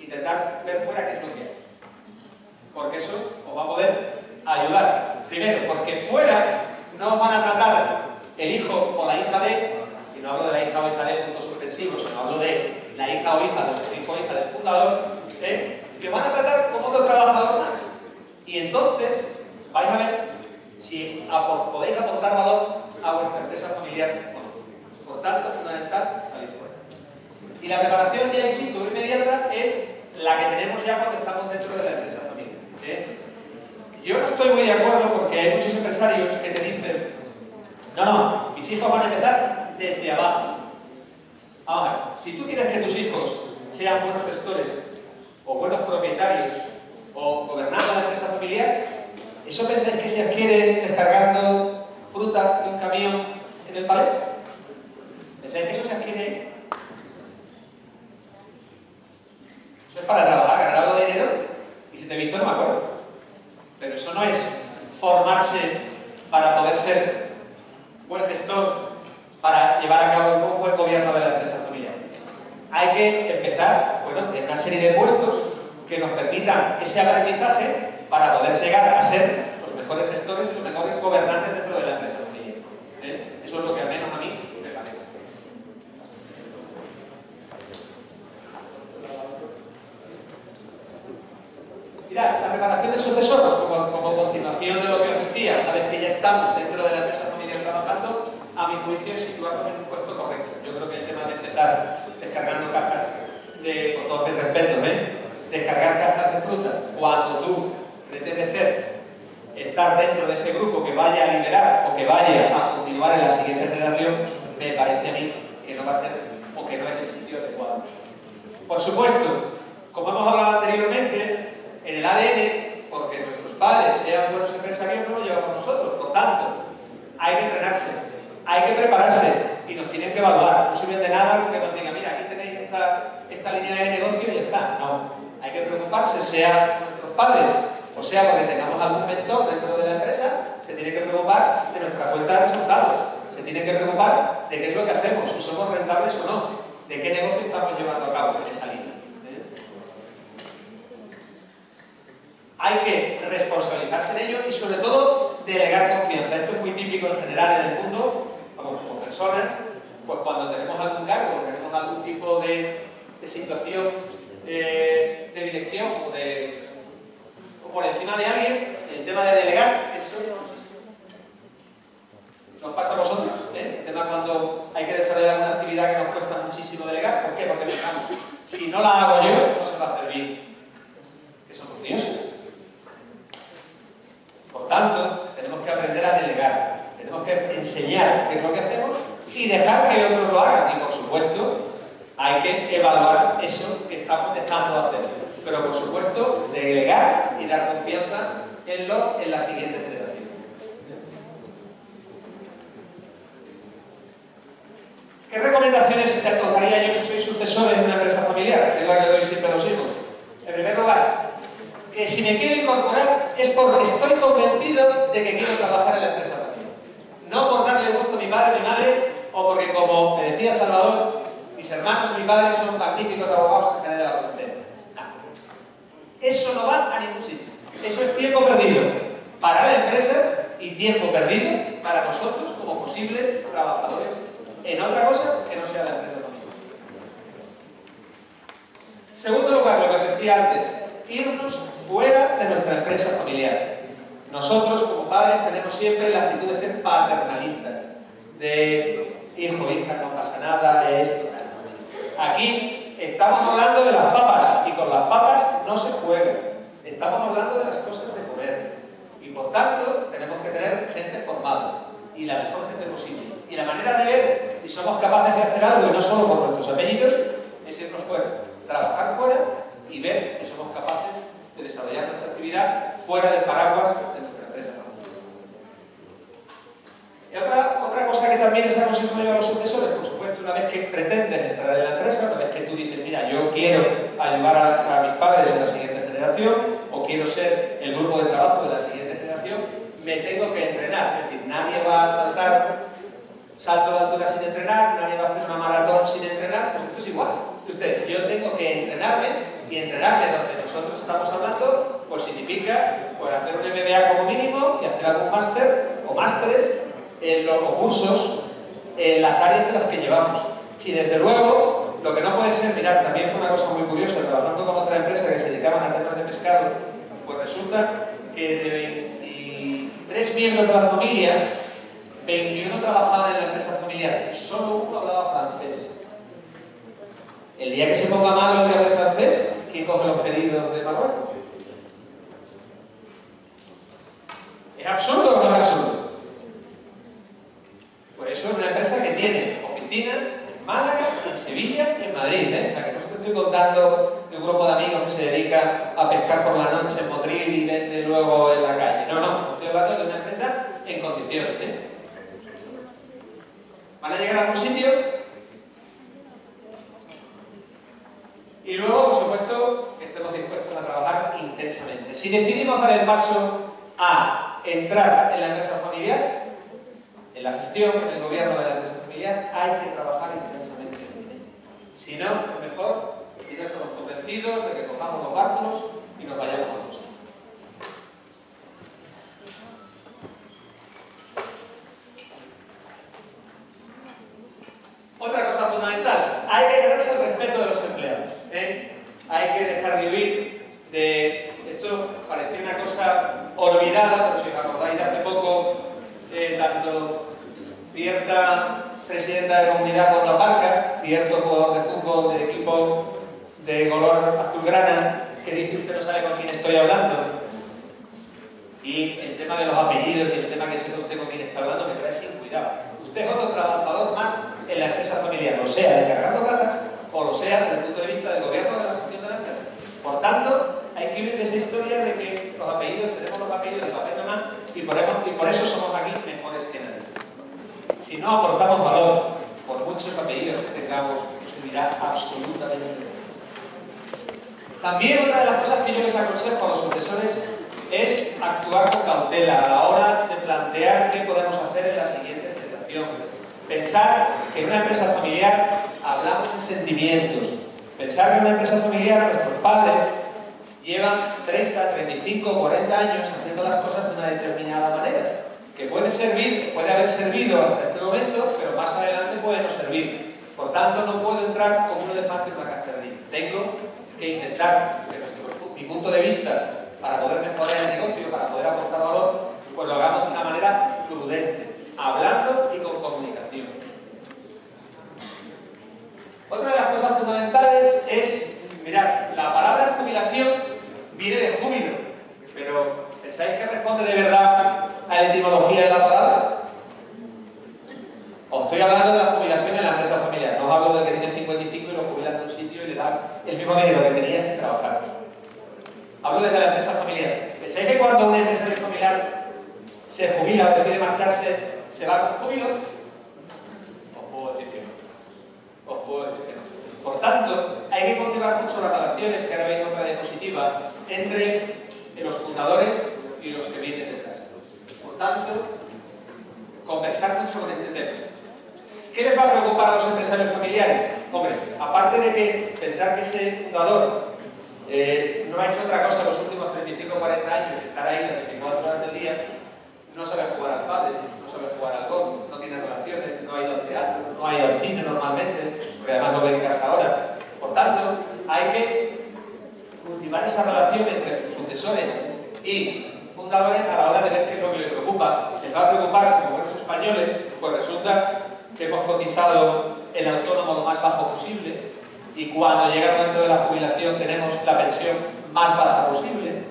intentar ver fuera qué es lo que hay. Porque eso os va a poder ayudar. Primero, porque fuera no os van a tratar el hijo o la hija de, y no hablo de la hija o hija de puntos suspensivos, sino hablo de la hija o hija del hijo o hija del fundador, que os van a tratar como otro trabajador más. Y entonces vais a ver si podéis aportar valor a vuestra empresa familiar o no. Por tanto, es fundamental salir fuera. Y la preparación ya in situ inmediata es la que tenemos ya cuando estamos dentro de la empresa familiar. Yo no estoy muy de acuerdo porque hay muchos empresarios que te dicen: no, mis hijos van a empezar desde abajo. Vamos a ver, si tú quieres que tus hijos sean buenos gestores o buenos propietarios o gobernando la empresa familiar, ¿Eso pensáis que se adquiere descargando fruta de un camión en el palet? ¿Pensáis que eso se adquiere ahí? Eso es para trabajar, ganar algo de dinero, y si te he visto no me acuerdo. Pero eso no es formarse para poder ser buen gestor, para llevar a cabo un buen gobierno de la empresa familiar. Hay que empezar, bueno, en una serie de puestos que nos permitan ese aprendizaje para poder llegar a ser los mejores gestores y los mejores gobernantes dentro de la empresa familiar. Eso es lo que al menos a mí me parece. Mirad, la preparación del sucesor, como continuación de lo que os decía, una vez que ya estamos dentro de la empresa familiar trabajando, a mi juicio es situarnos en un puesto correcto. Yo creo que el tema de empezar descargando cajas de, con todo mi respeto, descargar cajas de fruta, cuando tú pretendes estar dentro de ese grupo que vaya a liderar o que vaya a continuar en la siguiente generación, me parece a mí que no va a ser o que no es el sitio adecuado. Por supuesto, como hemos hablado anteriormente, en el ADN, porque nuestros padres sean buenos empresarios, no lo llevamos nosotros. Por tanto, hay que entrenarse, hay que prepararse y nos tienen que evaluar. No sirve de nada que nos digan, mira, aquí tenéis esta línea de negocio y ya está. No, hay que preocuparse, sea nuestros padres o sea porque tengamos algún mentor dentro de la empresa, se tiene que preocupar de nuestra cuenta de resultados, se tiene que preocupar de qué es lo que hacemos, si somos rentables o no, de qué negocio estamos llevando a cabo en esa línea. Hay que responsabilizarse en ello y sobre todo delegar confianza. Esto es muy típico en general en el mundo, como personas, pues cuando tenemos algún cargo, tenemos algún tipo de situación de dirección o por encima de alguien, el tema de delegar, eso nos pasa a vosotros. El tema cuando hay que desarrollar una actividad que nos cuesta muchísimo delegar. ¿Por qué? Porque pensamos, si no la hago yo, no se va a hacer bien. Que somos dioses. Por tanto, tenemos que aprender a delegar, tenemos que enseñar qué es lo que hacemos y dejar que otros lo hagan. Y por supuesto, hay que evaluar eso que estamos dejando de hacer. Pero por supuesto, delegar y dar confianza en la siguiente generación. ¿Qué recomendaciones os daría yo si sois sucesores de una empresa familiar? Que es la que doy siempre a los hijos. En primer lugar, que si me quiero incorporar es porque estoy convencido de que quiero trabajar en la empresa familiar. No por darle gusto a mi padre, a mi madre, o porque, como me decía Salvador, mis hermanos y mi padre son magníficos abogados en general de la frontera. No. Eso no va a ningún sitio. Eso es tiempo perdido para la empresa y tiempo perdido para nosotros como posibles trabajadores en otra cosa que no sea la empresa familiar. Segundo lugar, lo que os decía antes, irnos fuera de nuestra empresa familiar. Nosotros, como padres, tenemos siempre la actitud de ser paternalistas, de hijo, hija, no pasa nada, esto. Aquí estamos hablando de las papas, y con las papas no se juega. Estamos hablando de las cosas de comer. Y por tanto, tenemos que tener gente formada, y la mejor gente posible. Y la manera de ver si somos capaces de hacer algo, y no solo por nuestros apellidos, es irnos fuera, trabajar fuera, y ver que somos capaces de desarrollar nuestra actividad fuera del paraguas de nuestra empresa familiar. Y otra cosa que también les aconsejo yo a los sucesores, por supuesto, una vez que pretendes entrar en la empresa, una vez que tú dices, mira, yo quiero ayudar a mis padres en la siguiente generación, o quiero ser el grupo de trabajo de la siguiente generación, me tengo que entrenar. Es decir, nadie va a saltar salto de altura sin entrenar, nadie va a hacer una maratón sin entrenar, pues esto es igual. Yo tengo que entrenarme, y entrenarme donde nosotros estamos hablando, pues significa pues, hacer un MBA como mínimo y hacer algún máster o másteres en los cursos en las áreas en las que llevamos. Y desde luego, lo que no puede ser, mirad, también fue una cosa muy curiosa, trabajando con otra empresa que se dedicaban a temas de pescado, pues resulta que de 23 miembros de la familia, 21 trabajaban en la empresa familiar y solo uno hablaba francés. El día que se ponga malo el que hable francés, ¿quién coge los pedidos de Marruecos? ¿Es absurdo o no es absurdo? Pues eso es una empresa que tiene oficinas en Málaga, en Sevilla y en Madrid. O sea, que no os estoy contando de un grupo de amigos que se dedica a pescar por la noche en Motril y vende luego en la calle. No, no, estoy hablando de una empresa en condiciones, ¿eh? Van a llegar a algún sitio y luego, por supuesto, estemos dispuestos a trabajar intensamente. Si decidimos dar el paso a entrar en la empresa familiar, en la gestión, en el gobierno de la empresa familiar, hay que trabajar intensamente. Si no, es mejor, si no estamos convencidos de que cojamos los bártulos y nos vayamos a otros. Otra cosa fundamental, hay que ganarse el respeto de los empleados, ¿eh? Hay que dejar de huir de... Esto parecía una cosa olvidada, pero si os acordáis de hace poco, tanto cierta presidenta de comunidad cuando aparca, cierto jugador de fútbol de equipo de color azulgrana, que dice usted no sabe con quién estoy hablando. Y el tema de los apellidos y el tema que sepa usted con quién está hablando me trae sin cuidado. Usted es otro trabajador más en la empresa familiar, lo sea de cargando cajas o lo sea desde el punto de vista del gobierno de la gestión de la empresa. Por tanto, hay que vivir esa historia de que los apellidos, tenemos los apellidos de papel nomás y por eso somos aquí mejores que nadie. Si no aportamos valor, por muchos apellidos que tengamos, no servirá absolutamente nada. También otra de las cosas que yo les aconsejo a los sucesores es actuar con cautela a la hora de plantear qué podemos hacer en la siguiente generación. Pensar que en una empresa familiar hablamos de sentimientos. Pensar que en una empresa familiar nuestros padres llevan 30, 35, 40 años haciendo las cosas de una determinada manera. Que puede servir, puede haber servido hasta este momento, pero más adelante puede no servir. Por tanto, no puedo entrar como un elefante en una cacharrilla. Tengo que intentar que mi punto de vista para poder mejorar el negocio, para poder aportar valor, pues lo hagamos de una manera prudente, hablando y con comunicación. Otra de las cosas fundamentales es, mirad, la palabra jubilación viene de júbilo, pero ¿pensáis que responde de verdad a la etimología de la palabra? Os estoy hablando de la jubilación en la empresa familiar, no os hablo del que tiene 55 y lo jubilan de un sitio y le dan el mismo dinero que tenía sin trabajar. Hablo desde la empresa familiar. ¿Pensáis que cuando una empresa familiar se jubila o decide marcharse, se va con júbilo? Os puedo decir que no. Os puedo decir que no. Por tanto, hay que cultivar mucho las relaciones, que ahora veis otra diapositiva, entre los fundadores y los que vienen detrás. Por tanto, conversar mucho con este tema. ¿Qué les va a preocupar a los empresarios familiares? Hombre, aparte de que pensar que ese fundador no ha hecho otra cosa los últimos 35 o 40 años que estar ahí las 24 horas del día, no sabe jugar al pádel, no sabe jugar al golf, no tiene relaciones, no ha ido al teatro, no ha ido al cine normalmente, porque además no ve en casa ahora. Por tanto, hay que cultivar esa relación entre sucesores y fundadores a la hora de ver qué es lo que les preocupa. Les va a preocupar, como buenos españoles, pues resulta que hemos cotizado el autónomo lo más bajo posible y cuando llega el momento de la jubilación tenemos la pensión más baja posible.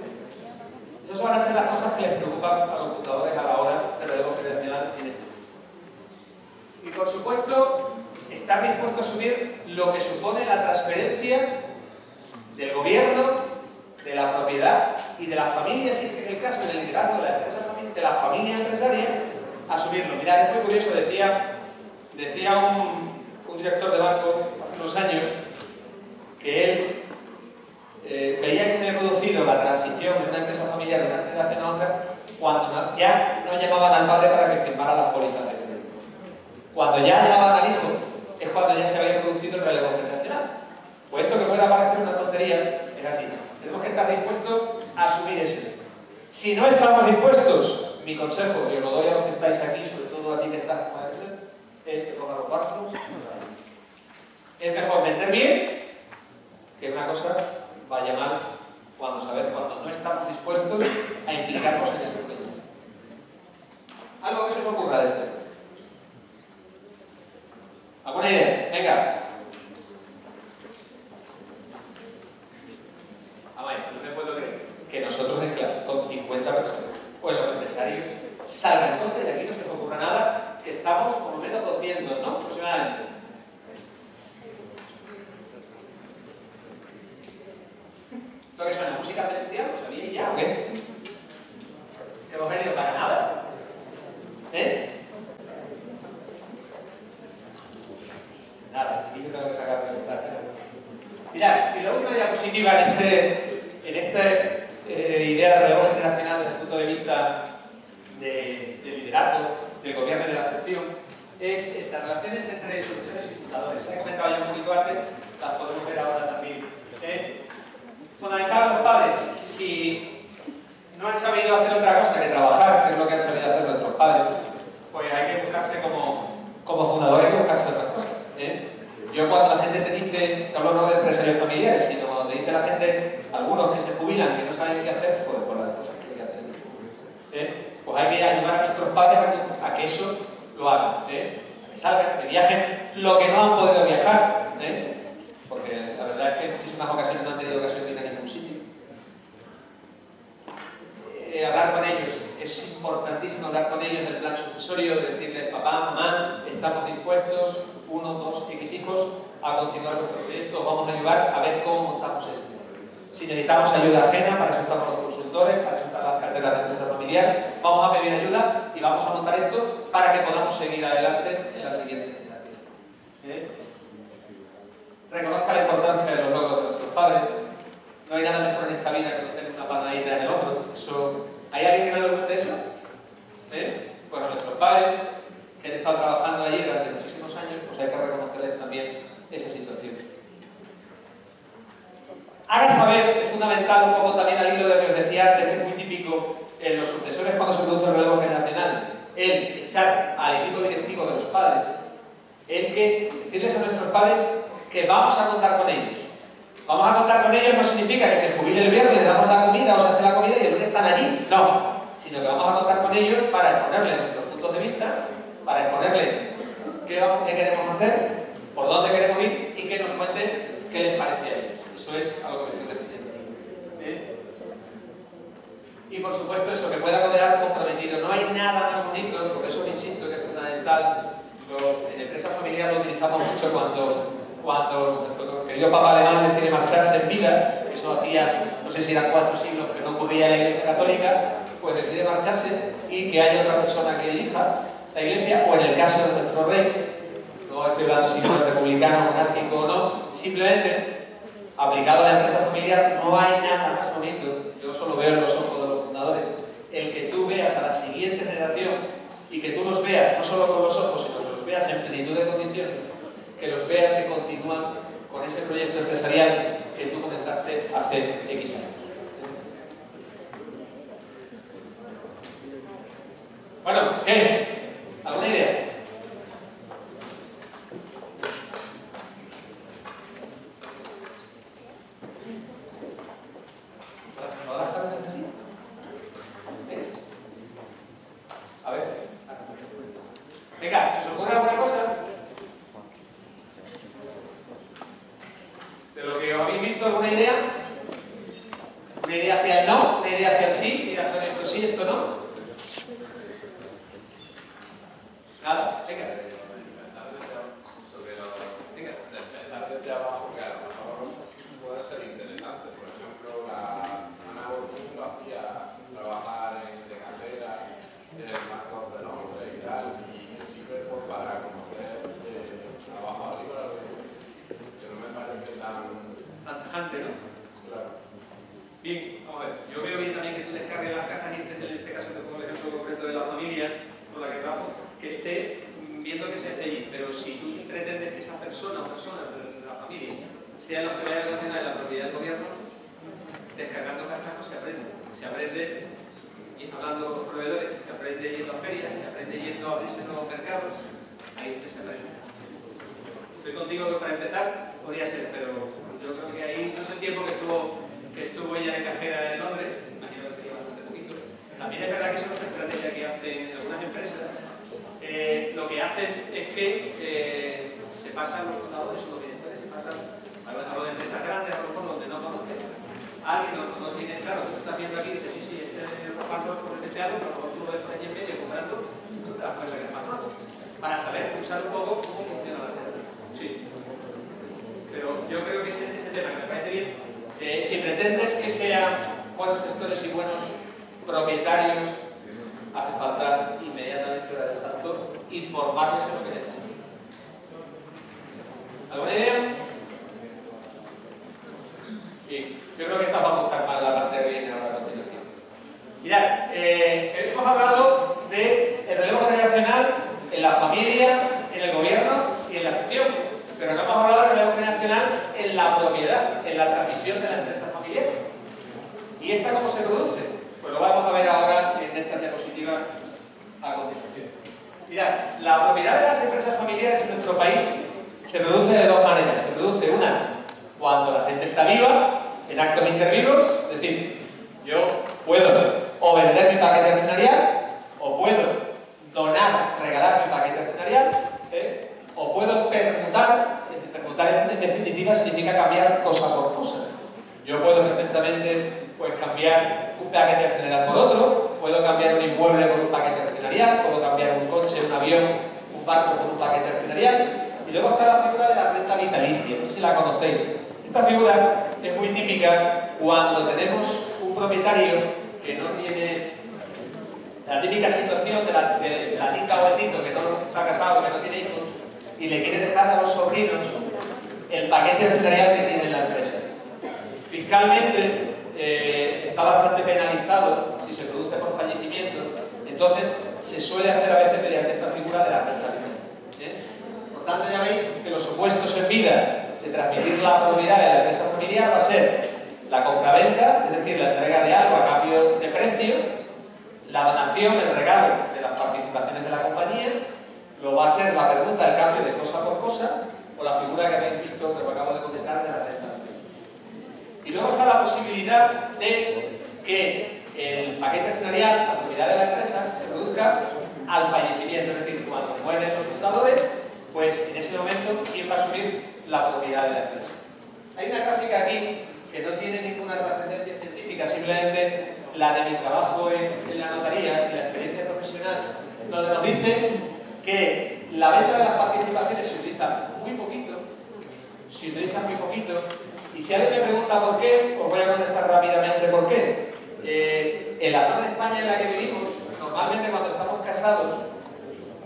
Esas van a ser las cosas que les preocupan a los fundadores a la hora de relevo generacional en este. Y por supuesto, estar dispuesto a asumir lo que supone la transferencia del gobierno, de la propiedad y de la familia, si es el caso del liderazgo de la empresa, de la familia empresaria, asumirlo. Mirad, es muy curioso, decía un director de banco hace unos años que él veía que se había producido la transición de una empresa familiar de una generación a otra cuando ya no llamaban al padre para que firmara las pólizas de crédito. Cuando ya llamaban al hijo es cuando ya se había producido el relevo generacional. Pues esto que puede parecer una tontería es así. Tenemos que estar dispuestos a asumir eso. Si no estamos dispuestos, mi consejo, que os lo doy a los que estáis aquí, sobre todo a ti que estás como debe ser, es que pongan los bártulos. Es mejor vender bien que una cosa vaya mal cuando no estamos dispuestos a implicarnos en ese proyecto. Algo que se me ocurra de este. ¿Alguna idea? Venga. No me puedo creer que nosotros en clase, con 50 personas, pues los empresarios salgan cosas y aquí no se nos ocurra nada, que estamos por lo menos 200, ¿no? Aproximadamente. ¿Esto qué suena? ¿Música celestial? ¿Lo sabíais ya o qué? ¿Que hemos venido para nada? ¿Eh? Nada, aquí yo tengo que sacar de contar. Mirad, y la última diapositiva en esta idea de relevo generacional desde el punto de vista de liderazgo, del gobierno y de la gestión, es estas relaciones entre sucesores y fundadores. He comentado ya un poquito antes, las podemos ver ahora también. Fundamental, los padres, si no han sabido hacer otra cosa que trabajar, que es lo que han sabido hacer nuestros padres, pues hay que buscarse como fundadores, buscarse otras cosas. Yo cuando la gente te dice, no hablo no de empresarios familiares, sino cuando te dice la gente, algunos que se jubilan, que no saben qué hacer, pues por las cosas que hay que hacer. Pues hay que ayudar a nuestros padres a que eso lo hagan, a que salgan, que viajen lo que no han podido viajar, porque la verdad es que en muchísimas ocasiones no han tenido ocasión de ir a ningún sitio. Hablar con ellos, es importantísimo hablar con ellos del plan sucesorio, de decirles, papá, mamá, estamos dispuestos, 1, 2, X hijos, a continuar nuestro proyecto, vamos a ayudar a ver cómo montamos esto. Si necesitamos ayuda ajena, para eso estamos los consultores, para eso están las carteras de empresa familiar, vamos a pedir ayuda y vamos a montar esto para que podamos seguir adelante en la siguiente generación. Reconozca la importancia de los logros de nuestros padres. No hay nada mejor en esta vida que no tener una palmadita en el hombro. ¿Hay alguien que no le guste eso? Pues a nuestros padres, que han estado trabajando allí durante muchísimos años, pues hay que reconocerles también esa situación. Haga saber, es fundamental un poco también al hilo de lo que os decía antes, que es muy típico en los sucesores cuando se produce el relevo generacional, el echar al equipo directivo de los padres, el que decirles a nuestros padres que vamos a contar con ellos. Vamos a contar con ellos no significa que se jubile el viernes, le damos la comida o se hace la comida y el lunes están allí. No, sino que vamos a contar con ellos para exponerles nuestros puntos de vista, para exponerles qué queremos hacer, por dónde queremos ir y que nos cuenten qué les parece a ellos. Eso es a lo que me estoy refiriendo. Y por supuesto eso, que pueda quedar comprometido. No hay nada más bonito, por eso insisto que es fundamental. En empresa familiar lo utilizamos mucho cuando nuestro querido Papa Alemán decide marcharse en vida, eso hacía, no sé si eran 4 siglos que no ocurría en la Iglesia Católica, pues decide marcharse y que haya otra persona que dirija la Iglesia, o en el caso de nuestro rey, no estoy hablando si es republicano, monárquico o no, simplemente, aplicado a la empresa familiar, no hay nada más bonito, yo solo veo en los ojos de los fundadores, el que tú veas a la siguiente generación y que tú los veas, no solo con los ojos, sino que los veas en plenitud de condiciones, que los veas que continúan con ese proyecto empresarial que tú comenzaste hace X años. Bueno, ¿alguna idea? ¿Todas las tablas son así? A ver. Venga, ¿os ocurre alguna cosa? ¿De lo que habéis visto alguna idea? ¿Una idea hacia el no? ¿Una idea hacia el sí? Mira, Antonio, esto sí, esto no. Nada, venga. Venga. Empezar desde abajo, que a lo mejor puede ser interesante. Por ejemplo, Ana Bortún lo hacía trabajar en de carrera, en el marco de nombre y tal, y sirve para conocer trabajo agrícola, que no me parece tan tajante, ¿no? claro. Bien, vamos a ver. Yo veo bien también que tú descargues las cajas y en este caso te pongo el ejemplo concreto de la familia con la que trabajo, que esté viendo que se hace allí, pero si tú pretendes que esa persona o personas de la familia sean los que vayan a continuar la propiedad del gobierno, descargando cajas no se aprende. Se aprende hablando con los proveedores, se aprende yendo a ferias, se aprende yendo a abrirse nuevos mercados, ahí es donde se aprende. Estoy contigo que para empezar podría ser, pero yo creo que ahí no sé el tiempo que estuvo ella de cajera en Londres, imagino que sería bastante poquito. También es verdad que eso es otra estrategia que hacen algunas empresas. Lo que hacen es que se pasan los fundadores o los directores, se pasan a lo de empresas grandes, a lo mejor donde no conoces. Alguien no tiene claro, tú estás viendo aquí y dices, sí, este es el reparto por el teatro, pero luego tú lo ves por allí en medio comprando, tú te das cuenta que es más noche. Para saber usar un poco cómo funciona la gente. Sí. Pero yo creo que ese tema que me parece bien, Si pretendes que sean buenos gestores y buenos propietarios, hace falta inmediatamente dar el salto, informarles en lo que necesitan. ¿Alguna idea? Sí, yo creo que esta va a gustar más la parte que viene ahora a continuación. Mirad, hemos hablado del relevo generacional en la familia, en el gobierno y en la gestión, pero no hemos hablado del relevo generacional en la propiedad, en la transmisión de la empresa familiar. ¿Y esta cómo se produce? Pues lo vamos a ver ahora en esta diapositiva a continuación. Mirad, la propiedad de las empresas familiares en nuestro país se produce de dos maneras. Se produce una cuando la gente está viva, en actos intervivos, es decir, yo puedo o vender mi paquete accionarial, o puedo donar, regalar mi paquete accionarial, o puedo permutar. Permutar en definitiva significa cambiar cosa por cosa. Yo puedo perfectamente pues, cambiar un paquete accionarial por otro, puedo cambiar un inmueble por un paquete accionarial, puedo cambiar un coche, un avión, un barco por un paquete accionarial. Y luego está la figura de la renta vitalicia, no sé si la conocéis. Esta figura es muy típica cuando tenemos un propietario que no tiene la típica situación de la tita o el tito que no está casado, que no tiene hijos, y le quiere dejar a los sobrinos el paquete accionarial que tiene en la empresa. Fiscalmente está bastante penalizado si se produce por fallecimiento, entonces se suele hacer a veces mediante esta figura de la renta vitalicia. Por tanto, ya veis que los supuestos en vida de transmitir la propiedad de la empresa familiar va a ser la compraventa, es decir, la entrega de algo a cambio de precio, la donación, el regalo de las participaciones de la compañía, lo va a ser la pregunta del cambio de cosa por cosa, o la figura que habéis visto, que os acabo de comentar, de la renta. Y luego está la posibilidad de que el paquete accionarial, la propiedad de la empresa, se produzca al fallecimiento, es decir, cuando mueren los fundadores, pues en ese momento, ¿quién va a asumir la propiedad de la empresa? Hay una gráfica aquí que no tiene ninguna trascendencia científica, simplemente la de mi trabajo en la notaría y la experiencia profesional, donde nos dice que la venta de las participaciones se utiliza muy poquito, y si alguien me pregunta por qué, os voy a contestar rápidamente por qué. En la zona de España en la que vivimos, normalmente cuando estamos casados,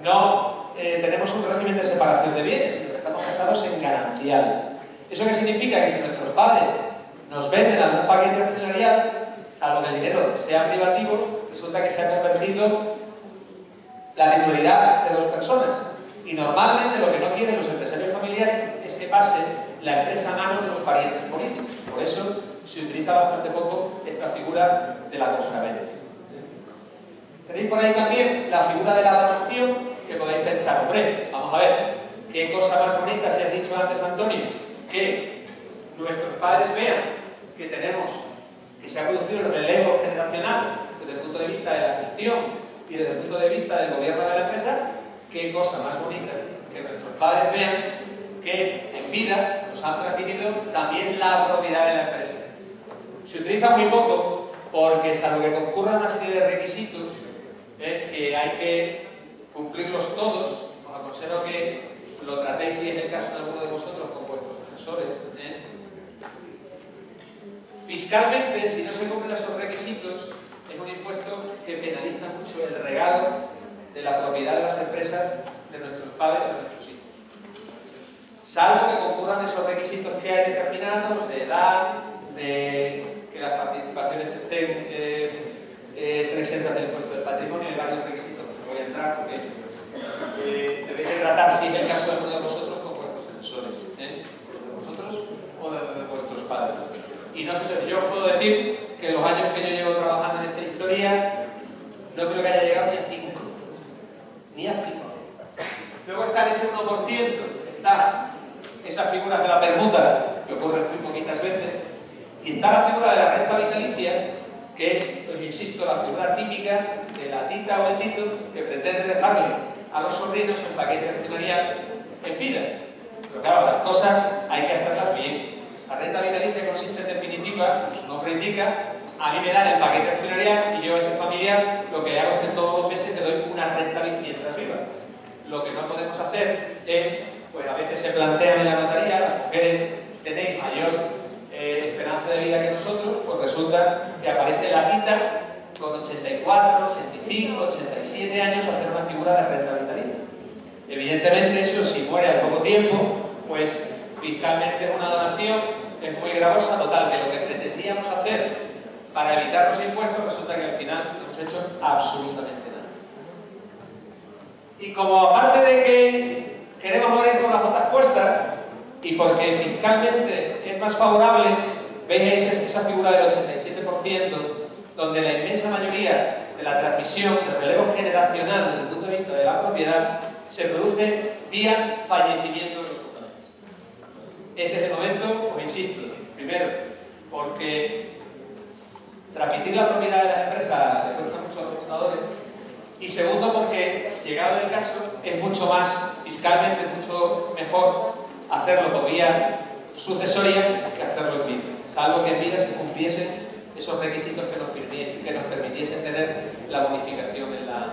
no tenemos un régimen de separación de bienes, sino que estamos casados en gananciales. ¿Eso qué significa? Que si nuestros padres nos venden algún paquete accionarial, salvo que el dinero sea privativo, resulta que se ha convertido la titularidad de dos personas. Y normalmente lo que no quieren los empresarios familiares es que pase la empresa a manos de los parientes políticos. Por eso se utiliza bastante poco esta figura de la compraventa. Tenéis por ahí también la figura de la donación, que podéis pensar, hombre, vamos a ver, qué cosa más bonita, si has dicho antes, Antonio, que nuestros padres vean que se ha producido el relevo generacional desde el punto de vista de la gestión y desde el punto de vista del gobierno de la empresa. Qué cosa más bonita que nuestros padres vean que en vida nos han transmitido también la propiedad de la empresa. Se utiliza muy poco porque, salvo que concurran una serie de requisitos que hay que cumplirlos todos, os aconsejo que lo tratéis, si es el caso de alguno de vosotros, con vuestros asesores. Fiscalmente, si no se cumplen esos requisitos, es un impuesto que penaliza mucho el regalo de la propiedad de las empresas de nuestros padres a nuestros hijos. Salvo que concurran esos requisitos que hay determinados de edad, de que las participaciones estén exentas del impuesto del patrimonio, hay varios requisitos que no voy a entrar porque debéis de tratar, si es el caso de alguno de vosotros, con vuestros asesores, de vosotros o de vuestros padres. Y no sé, yo puedo decir que en los años que yo llevo trabajando en esta historia, no creo que haya llegado ni a 5. Ni a 5. Luego está ese 1%, está esas figuras de la permuta, que ocurren muy poquitas veces, y está la figura de la renta vitalicia, que es, os insisto, la figura típica de la tita o el tito que pretende dejarle a los sobrinos el paquete accionarial en vida. Pero claro, las cosas hay que hacerlas bien. La renta vitalicia consiste en definitiva, como su nombre indica, a mí me dan el paquete accionarial y yo a ese familiar lo que le hago es que todos los meses le doy una renta mientras viva. Lo que no podemos hacer es, pues a veces se plantean en la notaría, las mujeres tenéis mayor esperanza de vida que nosotros, pues resulta que aparece la tita con 84, 85, 87 años a hacer una figura de renta vitalicia. Evidentemente eso, si muere al poco tiempo, pues fiscalmente es una donación, es muy gravosa, total, que lo que pretendíamos hacer para evitar los impuestos resulta que al final no hemos hecho absolutamente nada. Y como aparte de que queremos morir con las botas puestas y porque fiscalmente es más favorable, veis esa figura del 87%, donde la inmensa mayoría de la transmisión, del relevo generacional desde el punto de vista de la propiedad, se produce vía fallecimiento de los fundadores. Ese es el momento, os insisto, primero, porque transmitir la propiedad de las empresas le cuesta mucho a los fundadores, y segundo, porque, llegado el caso, es mucho más, fiscalmente, mucho mejor hacerlo por vía sucesoria que hacerlo en vida, salvo que en vida se cumpliesen esos requisitos que nos permitiesen tener la bonificación en la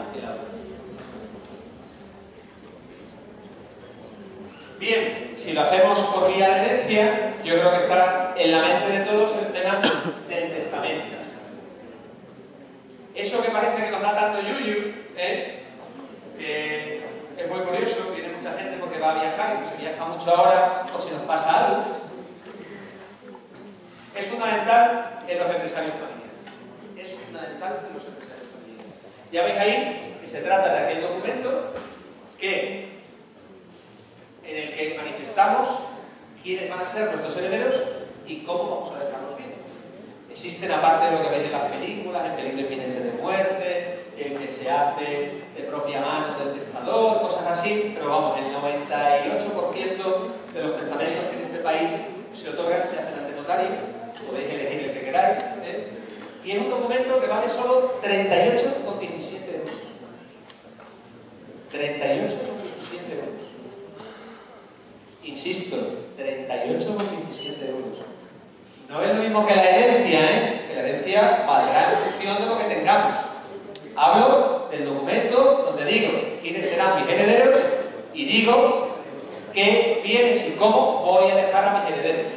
Bien, si lo hacemos por vía de herencia, yo creo que está en la mente de todos el tema del testamento. Eso que parece que nos da tanto yuyu, que es muy curioso, viene mucha gente porque va a viajar y se viaja mucho ahora o si nos pasa algo, es fundamental en los empresarios familiares. Es fundamental en los empresarios familiares. Ya veis ahí que se trata de aquel documento en el que manifestamos quiénes van a ser nuestros herederos y cómo vamos a dejar los bienes. Existen, aparte de lo que veis de las películas, el peligro inminente de muerte, el que se hace de propia mano del testador, cosas así, pero vamos, el 98% de los testamentos que en este país se otorgan se hacen ante notario, podéis elegir el que queráis, y es un documento que vale solo 38,17 euros. 38,17 euros. Insisto, 38,27 euros. No es lo mismo que la herencia, que la herencia valdrá en función de lo que tengamos. Hablo del documento donde digo quiénes serán mis herederos y digo qué bienes y cómo voy a dejar a mis herederos.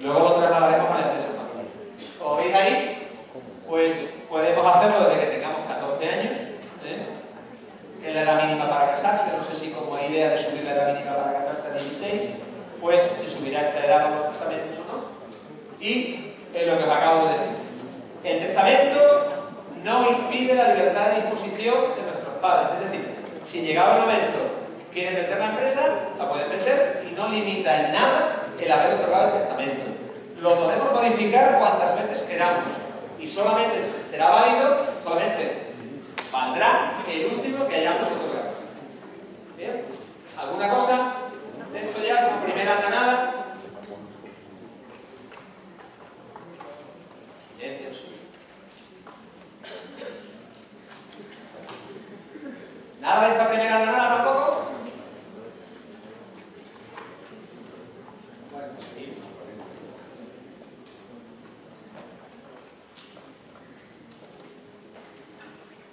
Luego lo trasladaremos a la empresa familiar. Como veis ahí, pues podemos hacerlo desde que tengamos 14 años. En la edad mínima para casarse, no sé si como idea de subir la edad mínima para casarse a 16, pues se subirá esta edad con los testamentos o no. Y lo que os acabo de decir. El testamento no impide la libertad de disposición de nuestros padres. Es decir, si llegado el momento quieren vender la empresa, la pueden vender y no limita en nada el haber otorgado el testamento. Lo podemos modificar cuantas veces queramos y solamente será válido, solamente valdrá el último que hayamos otorgado. ¿Bien? ¿Alguna cosa de esto ya como primera andanada? Silencio. ¿Nada de esta primera andanada tampoco? Bueno, sí.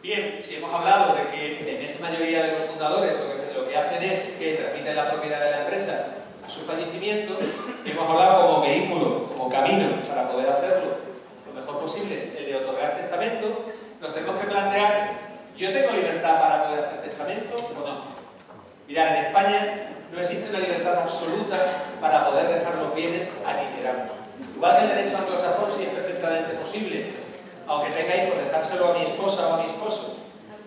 Bien, si hemos hablado de que la inmensa mayoría de los fundadores lo que hacen es que transmiten la propiedad de la empresa a su fallecimiento, hemos hablado como vehículo, como camino para poder hacerlo lo mejor posible, el de otorgar testamento, nos tenemos que plantear, ¿yo tengo libertad para poder hacer testamento o no? Mirad, en España no existe una libertad absoluta para poder dejar los bienes a quien queramos. Igual que el derecho anglosajón sí es perfectamente posible, aunque tenga hijos, dejárselo a mi esposa o a mi esposo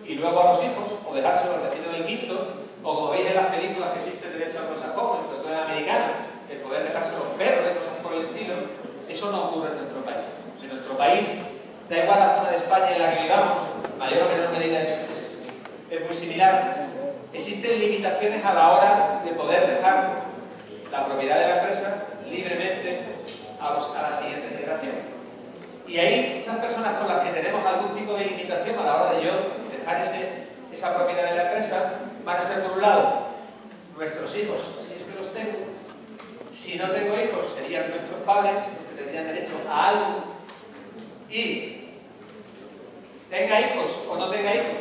y luego a los hijos, o dejárselo al vecino del quinto, o como veis en las películas que existe el derecho anglosajón, sobre todo en el americano, el poder dejárselo a un perro y cosas por el estilo, eso no ocurre en nuestro país. En nuestro país, da igual la zona de España en la que vivamos, mayor o menor medida es muy similar, existen limitaciones a la hora de poder dejar la propiedad de la empresa libremente a la siguiente generación. Y ahí, esas personas con las que tenemos algún tipo de limitación a la hora de yo dejar esa propiedad de la empresa, van a ser, por un lado, nuestros hijos, si es que los tengo. Si no tengo hijos, serían nuestros padres, los que tendrían derecho a algo. Y tenga hijos o no tenga hijos,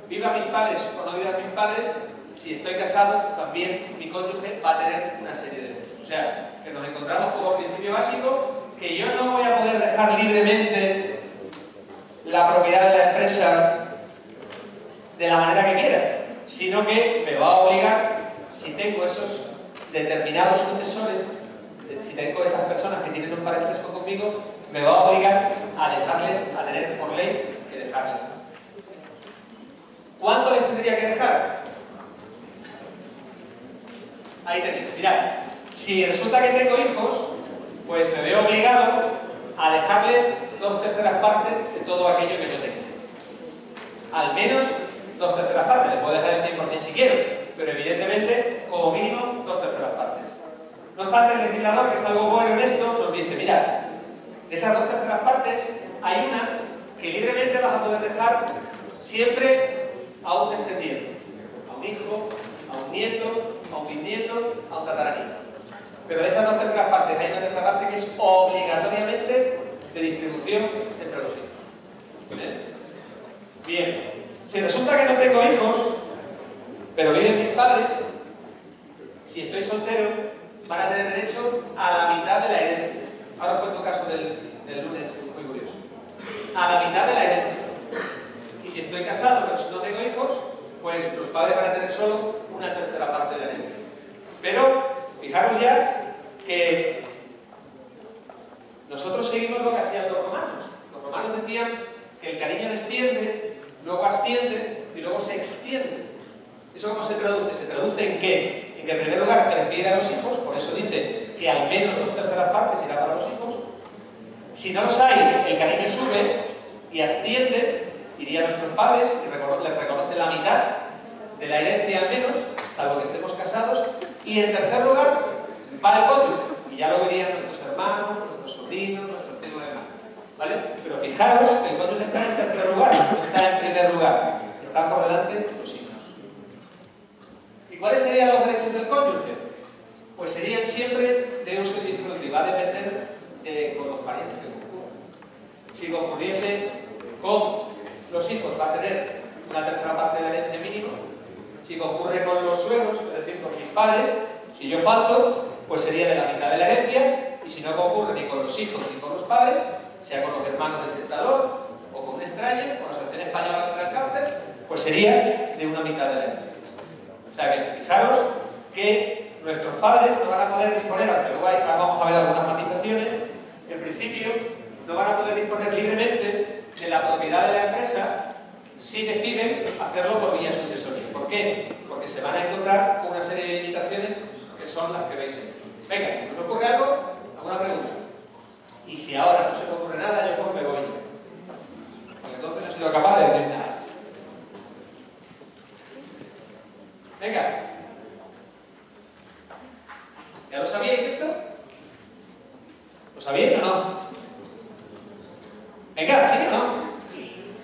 viva mis padres o no vivan mis padres, si estoy casado, también mi cónyuge va a tener una serie de derechos. O sea, que nos encontramos como principio básico que yo no voy a poder dejar libremente la propiedad de la empresa de la manera que quiera, sino que me va a obligar, si tengo esos determinados sucesores, si tengo esas personas que tienen un parentesco conmigo, me va a obligar a dejarles, a tener por ley que dejarles. ¿Cuánto les tendría que dejar? Ahí tenéis, mirad, si resulta que tengo hijos, pues me veo obligado a dejarles 2/3 partes de todo aquello que yo tengo. Al menos 2/3 partes, le puedo dejar el 100% si quiero, pero evidentemente, como mínimo, 2/3 partes. No obstante, el legislador, que es algo bueno en esto, nos dice, mirad, de esas 2/3 partes, hay una que libremente vas a poder dejar siempre a un descendiente, a un hijo, a un nieto, a un bisnieto, a un tataranieto. Pero de esas 2/3 partes hay una tercera parte que es obligatoriamente de distribución entre los hijos. Bien, si resulta que no tengo hijos, pero viven mis padres, si estoy soltero, van a tener derecho a la mitad de la herencia. Ahora os cuento un caso del lunes, muy curioso. A la mitad de la herencia. Y si estoy casado, pero si no tengo hijos, pues los padres van a tener solo una tercera parte de la herencia. Pero, fijaros ya que nosotros seguimos lo que hacían los romanos. Los romanos decían que el cariño desciende, luego asciende y luego se extiende. ¿Eso cómo se traduce? ¿Se traduce en qué? En que en primer lugar prefiere a los hijos, por eso dice que al menos 2/3 partes irá para los hijos. Si no los hay, el cariño sube y asciende, iría a nuestros padres y les reconoce la mitad de la herencia al menos, salvo que estemos casados. Y en tercer lugar, va el cónyuge, y ya lo verían nuestros hermanos, nuestros sobrinos, nuestros primos hermanos. ¿Vale? Pero fijaros que el cónyuge está en tercer lugar, no está en primer lugar, está por delante los hijos. ¿Y cuáles serían los derechos del cónyuge? Pues serían siempre de uso y disfrute, y va a depender con los parientes que concurran. Si concurriese con los hijos, va a tener una tercera parte de la herencia mínima. Si concurre con los suegros, es decir, con mis padres, si yo falto, pues sería de la mitad de la herencia, y si no concurre ni con los hijos ni con los padres, sea con los hermanos del testador, o con un extraño, con la Asociación Española contra el Cáncer, pues sería de una mitad de la herencia. O sea que, fijaros que nuestros padres no van a poder disponer, aunque luego vamos a ver algunas matizaciones, en principio no van a poder disponer libremente de la propiedad de la empresa si deciden hacerlo por vía sucesoria. ¿Por qué? Porque se van a encontrar con una serie de limitaciones que son las que veis aquí. Venga, ¿os ocurre algo? ¿Alguna pregunta? Y si ahora no se me ocurre nada, yo pues me voy. Porque entonces no he sido capaz de decir nada. Venga. ¿Ya lo sabíais esto? ¿Lo sabíais o no? Venga, ¿sí o no?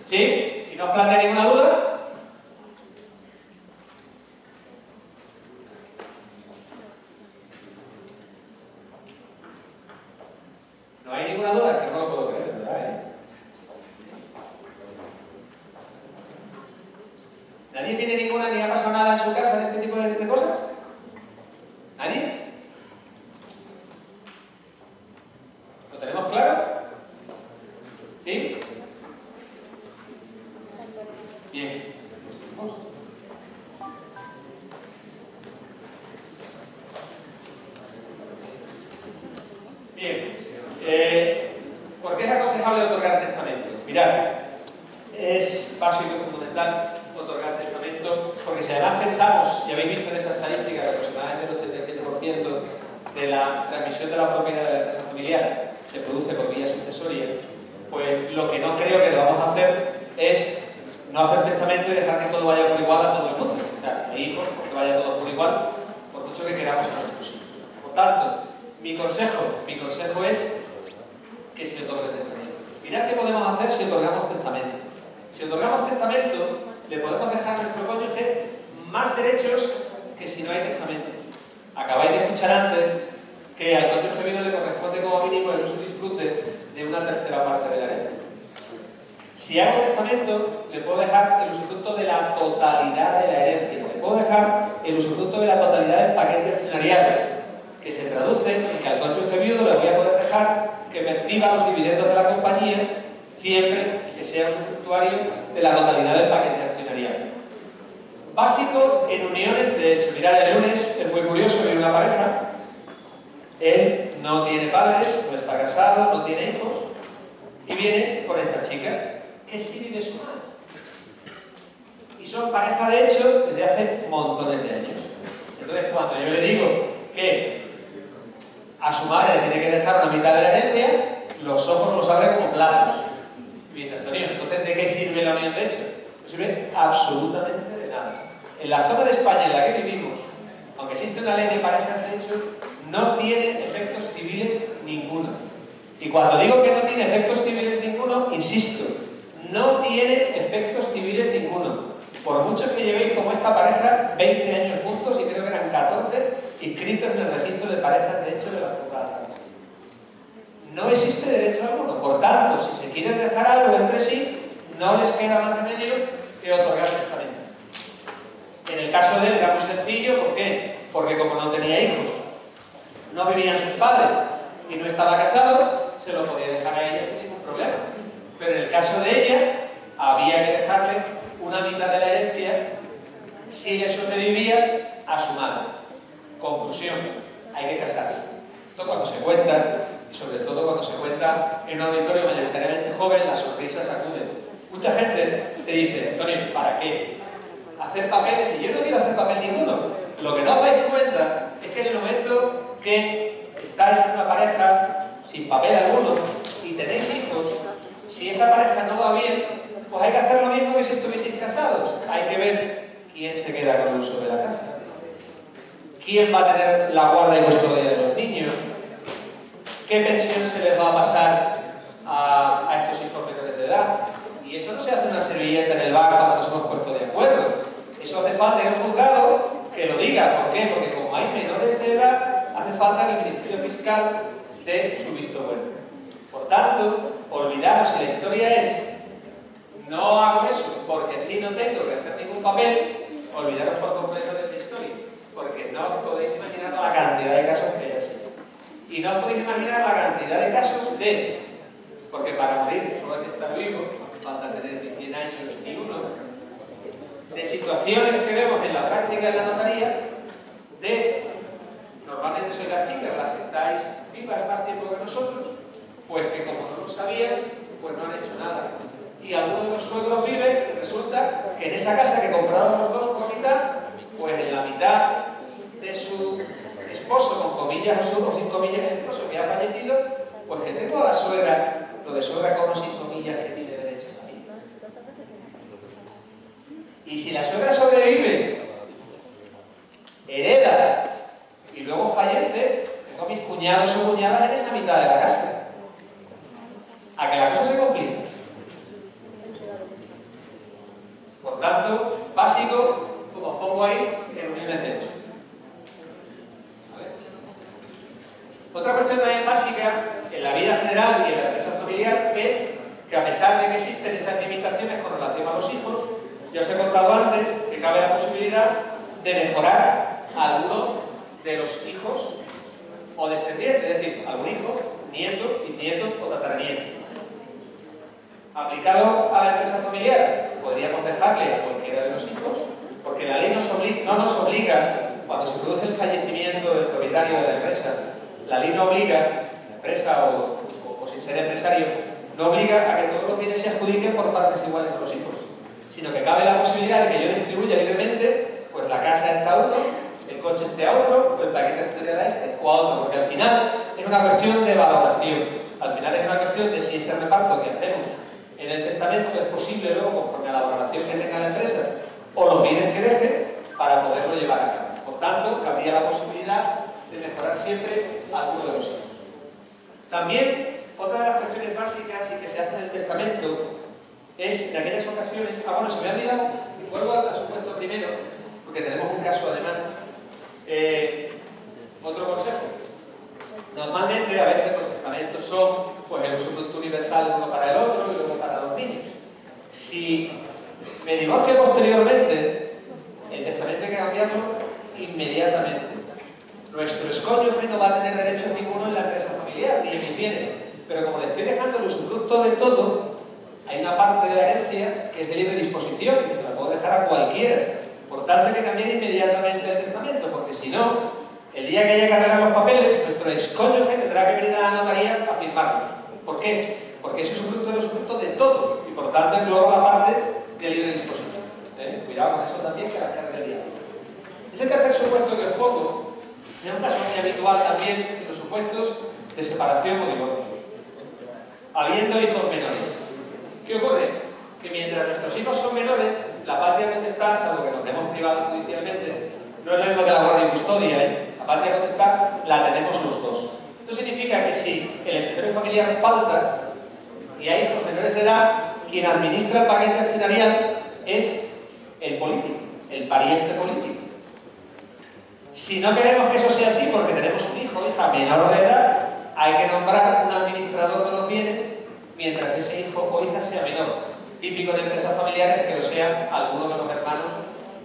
¿Sí? ¿Y no os plantea ninguna duda? No hay ninguna duda, que no lo puedo creer, ¿verdad? ¿Nadie tiene ninguna ni ha pasado nada en su casa de este tipo de cosas? ¿Nadie? ¿Lo tenemos claro? ¿Sí? Bien. Bien. ¿Por qué es aconsejable otorgar testamento? Mirad, es básico y fundamental otorgar testamento, porque si además pensamos, y habéis visto en esa estadística que aproximadamente el 87% de la transmisión de la propiedad de la empresa familiar se produce por vía sucesoria, pues lo que no creo que debamos hacer es no hacer testamento y dejar que todo vaya por igual a todo el mundo. O sea, de hijos, porque vaya todo por igual, por mucho que queramos a nuestros hijos. Por tanto, mi consejo es que se otorgue testamento. Mirad qué podemos hacer si otorgamos testamento. Si otorgamos testamento, le podemos dejar a nuestro cónyuge más derechos que si no hay testamento. Acabáis de escuchar antes que al cónyuge viudo le corresponde como mínimo el uso y disfrute de una tercera parte de la herencia. Si hago testamento, le puedo dejar el usufructo de la totalidad de la herencia. Le puedo dejar el usufructo de la totalidad del paquete accionarial, que se traduce en que al cónyuge viudo le voy a poder dejar que perciba los dividendos de la compañía siempre que sea usufructuario de la totalidad del paquete accionarial. Básico en uniones, de hecho, mirad, el lunes es muy curioso, viene una pareja, él no tiene padres, no está casado, no tiene hijos, y viene con esta chica, que sí vive su madre. Y son pareja, de hecho, desde hace montones de años. Entonces, cuando yo le digo que a su madre le tiene que dejar una mitad de la herencia, los ojos los abre como platos. Y dice, Antonio, entonces, ¿de qué sirve la unión de hecho? No sirve absolutamente de nada. En la zona de España en la que vivimos, aunque existe una ley de parejas de hecho, no tiene efectos civiles ninguno. Y cuando digo que no tiene efectos civiles ninguno, insisto, no tiene efectos civiles ninguno. Por mucho que llevéis como esta pareja 20 años juntos, y creo que eran 14 inscritos en el registro de parejas de hecho de la juzgada. No existe derecho alguno. Por tanto, si se quieren dejar algo entre sí, no les queda más remedio que otorgar testamento. En el caso de él era muy sencillo, ¿por qué? Porque como no tenía hijos, no vivían sus padres y no estaba casado, se lo podía dejar a ella sin ningún problema. Pero en el caso de ella, había que dejarle una mitad de la herencia si ella sobrevivía a su madre. Conclusión, hay que casarse. Esto cuando se cuenta, y sobre todo cuando se cuenta en un auditorio mayoritariamente joven, las sonrisas acuden. Mucha gente te dice, Antonio, ¿para qué hacer papeles? Y yo no quiero hacer papel ninguno. Lo que no os dais cuenta es que en el momento que estáis en una pareja sin papel alguno y tenéis hijos, si esa pareja no va bien, pues hay que hacer lo mismo que si estuvieseis casados. Hay que ver quién se queda con el uso de la casa, quién va a tener la guarda y custodia de los niños, qué pensión se les va a pasar a estos hijos menores de edad. Y eso no se hace en una servilleta en el bar cuando nos hemos puesto de acuerdo. Eso hace falta en un juzgado que lo diga. ¿Por qué? Porque como hay menores de edad, hace falta que el Ministerio Fiscal dé su visto bueno. Por tanto, olvidaros, si la historia es no hago eso porque así no tengo que hacer ningún papel, olvidaros por completo de esa historia. Porque no os podéis imaginar la cantidad de casos que hay así. Y no os podéis imaginar la cantidad de casos porque para morir solo hay que estar vivo, no hace falta tener ni 100 años ni uno, de situaciones que vemos en la práctica de la notaría, normalmente sois las chicas las que estáis vivas más tiempo que nosotros, pues que como no lo sabían, pues no han hecho nada. Y algunos de los suegros viven y resulta que en esa casa que compraron los dos por mitad, pues en la mitad de su esposo, con comillas o sin comillas el esposo que ha fallecido, pues que tengo a la suegra, lo de suegra con o sin comillas que tiene derecho a mí. Y si la suegra sobrevive, hereda y luego fallece, tengo a mis cuñados o cuñadas en esa mitad de la casa. A que la cosa se complica. Por tanto, básico, como os pongo ahí, en uniones de hecho. ¿Vale? Otra cuestión también básica en la vida general y en la empresa familiar es que a pesar de que existen esas limitaciones con relación a los hijos, ya os he contado antes que cabe la posibilidad de mejorar a alguno de los hijos o descendientes, es decir, algún hijo, nieto, bisnieto o tataranieto. Aplicado a la empresa familiar, podríamos dejarle a cualquiera de los hijos, porque la ley no nos obliga, cuando se produce el fallecimiento del propietario de la empresa, la ley no obliga, la empresa o sin ser empresario, no obliga a que todos los bienes se adjudiquen por partes iguales a los hijos, sino que cabe la posibilidad de que yo distribuya libremente, pues la casa a esta uno, el coche esté a otro, o el paquete accionarial a este o a otro, porque al final es una cuestión de valoración, al final es una cuestión de si ese reparto que hacemos en el testamento es posible luego, conforme a la valoración que tenga la empresa, o los bienes que deje, para poderlo llevar a cabo. Por tanto, habría la posibilidad de mejorar siempre alguno de los hijos. También, otra de las cuestiones básicas y que se hace en el testamento es, en aquellas ocasiones, bueno, se me ha olvidado, vuelvo al supuesto primero, porque tenemos un caso además, otro consejo. Normalmente, a veces los testamentos son pues el usufructo universal uno para el otro y luego para los niños. Si me divorcio posteriormente, el testamento hay que cambiarlo inmediatamente. Nuestro excónyuge no va a tener derechos ninguno en la empresa familiar ni en mis bienes, Pero como le estoy dejando el usufructo de todo, hay una parte de la herencia que es de libre disposición, que se la puedo dejar a cualquiera. Por tanto, hay que cambiar inmediatamente el testamento, porque si no, el día que haya que arreglar los papeles, nuestro excónyuge tendrá que venir a la notaría a firmarlo. ¿Por qué? Porque ese usufructo es el usufructo de todo, y por tanto engloba la parte de libre disposición. Cuidado con eso también, que la carga el día. Ese tercer supuesto que os pongo es un caso muy habitual también en los supuestos de separación o divorcio. Habiendo hijos menores. ¿Qué ocurre? Que mientras nuestros hijos son menores, la patria potestad, salvo que nos vemos privados judicialmente, no es lo mismo que la guardia y custodia, la patria potestad la tenemos los dos. Esto significa que si el empresario familiar falta y hay hijos menores de edad, quien administra el paquete accionarial es el político, el pariente político. Si no queremos que eso sea así porque tenemos un hijo o hija menor de edad, hay que nombrar un administrador de los bienes mientras ese hijo o hija sea menor. Típico de empresas familiares que lo sean algunos de los hermanos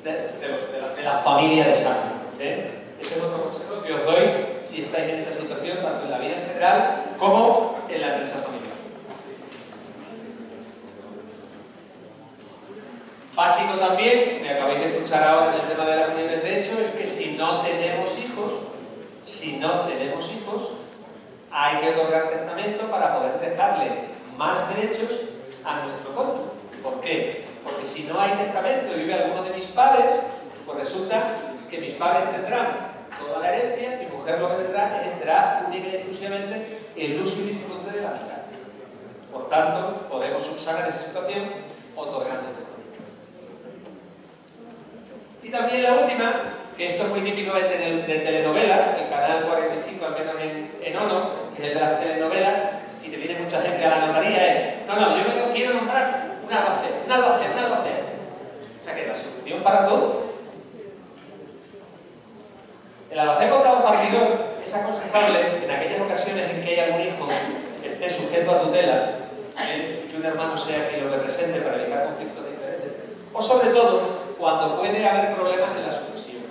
de la familia de sangre. Ese es otro consejo que os doy si estáis en esa situación, tanto en la vida en general como en la empresa familiar. Básico también, me acabáis de escuchar ahora en el tema de las uniones de hecho, es que si no tenemos hijos, hay que otorgar testamento para poder dejarle más derechos a nuestro cónyuge. ¿Por qué? Porque si no hay testamento y vive alguno de mis padres, pues resulta que mis padres tendrán toda la herencia, mi mujer lo que tendrá será única y exclusivamente el uso y disfrute de la mitad. Por tanto, podemos subsanar esa situación otorgando testamento. Y también la última, que esto es muy típico de telenovela, el canal 45, al menos en ONO, que es el de las telenovelas, y te viene mucha gente a la notaría, es, no, yo quiero nombrar un albacea. O sea que la solución para todo. El albacea contador partidor es aconsejable en aquellas ocasiones en que hay algún hijo que esté sujeto a tutela, que un hermano sea quien lo represente para evitar conflictos de intereses, o sobre todo cuando puede haber problemas en la sucesión.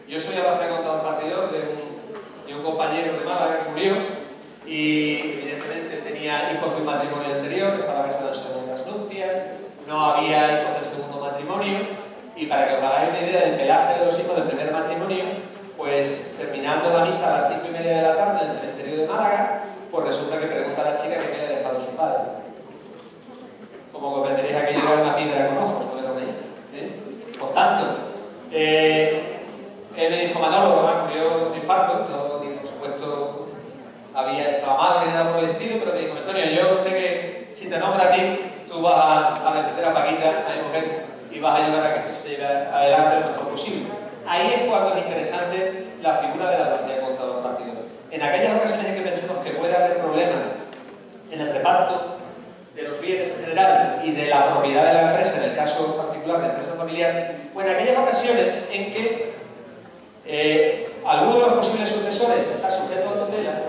Yo soy albacea contador partidor de un compañero de Málaga que murió y evidentemente tenía hijos de un matrimonio anterior, estaba casado en segundas nupcias, no había hijos del segundo matrimonio, y para que os hagáis una idea del pelaje de los hijos del primer matrimonio, pues terminando la misa a las 5:30 de la tarde en el cementerio de Málaga, pues resulta que pregunta a la chica que me había dejado su padre. Como comprenderéis, aquello era una piedra con ojos, no era una hija. Por tanto, él me dijo, Manolo, murió de un infarto, no, por supuesto, estaba mal ni nada por el estilo, pero me dijo, Antonio, yo sé que si te nombra a ti, tú vas a defender a Paquita, a mi mujer, y vas a ayudar a que esto se lleve adelante lo mejor posible. Ahí es cuando es interesante la figura de la albacea contador partidor. En aquellas ocasiones en que pensemos que puede haber problemas en el reparto de los bienes en general y de la propiedad de la empresa, en el caso particular de la empresa familiar, o en aquellas ocasiones en que alguno de los posibles sucesores está sujeto a tutela,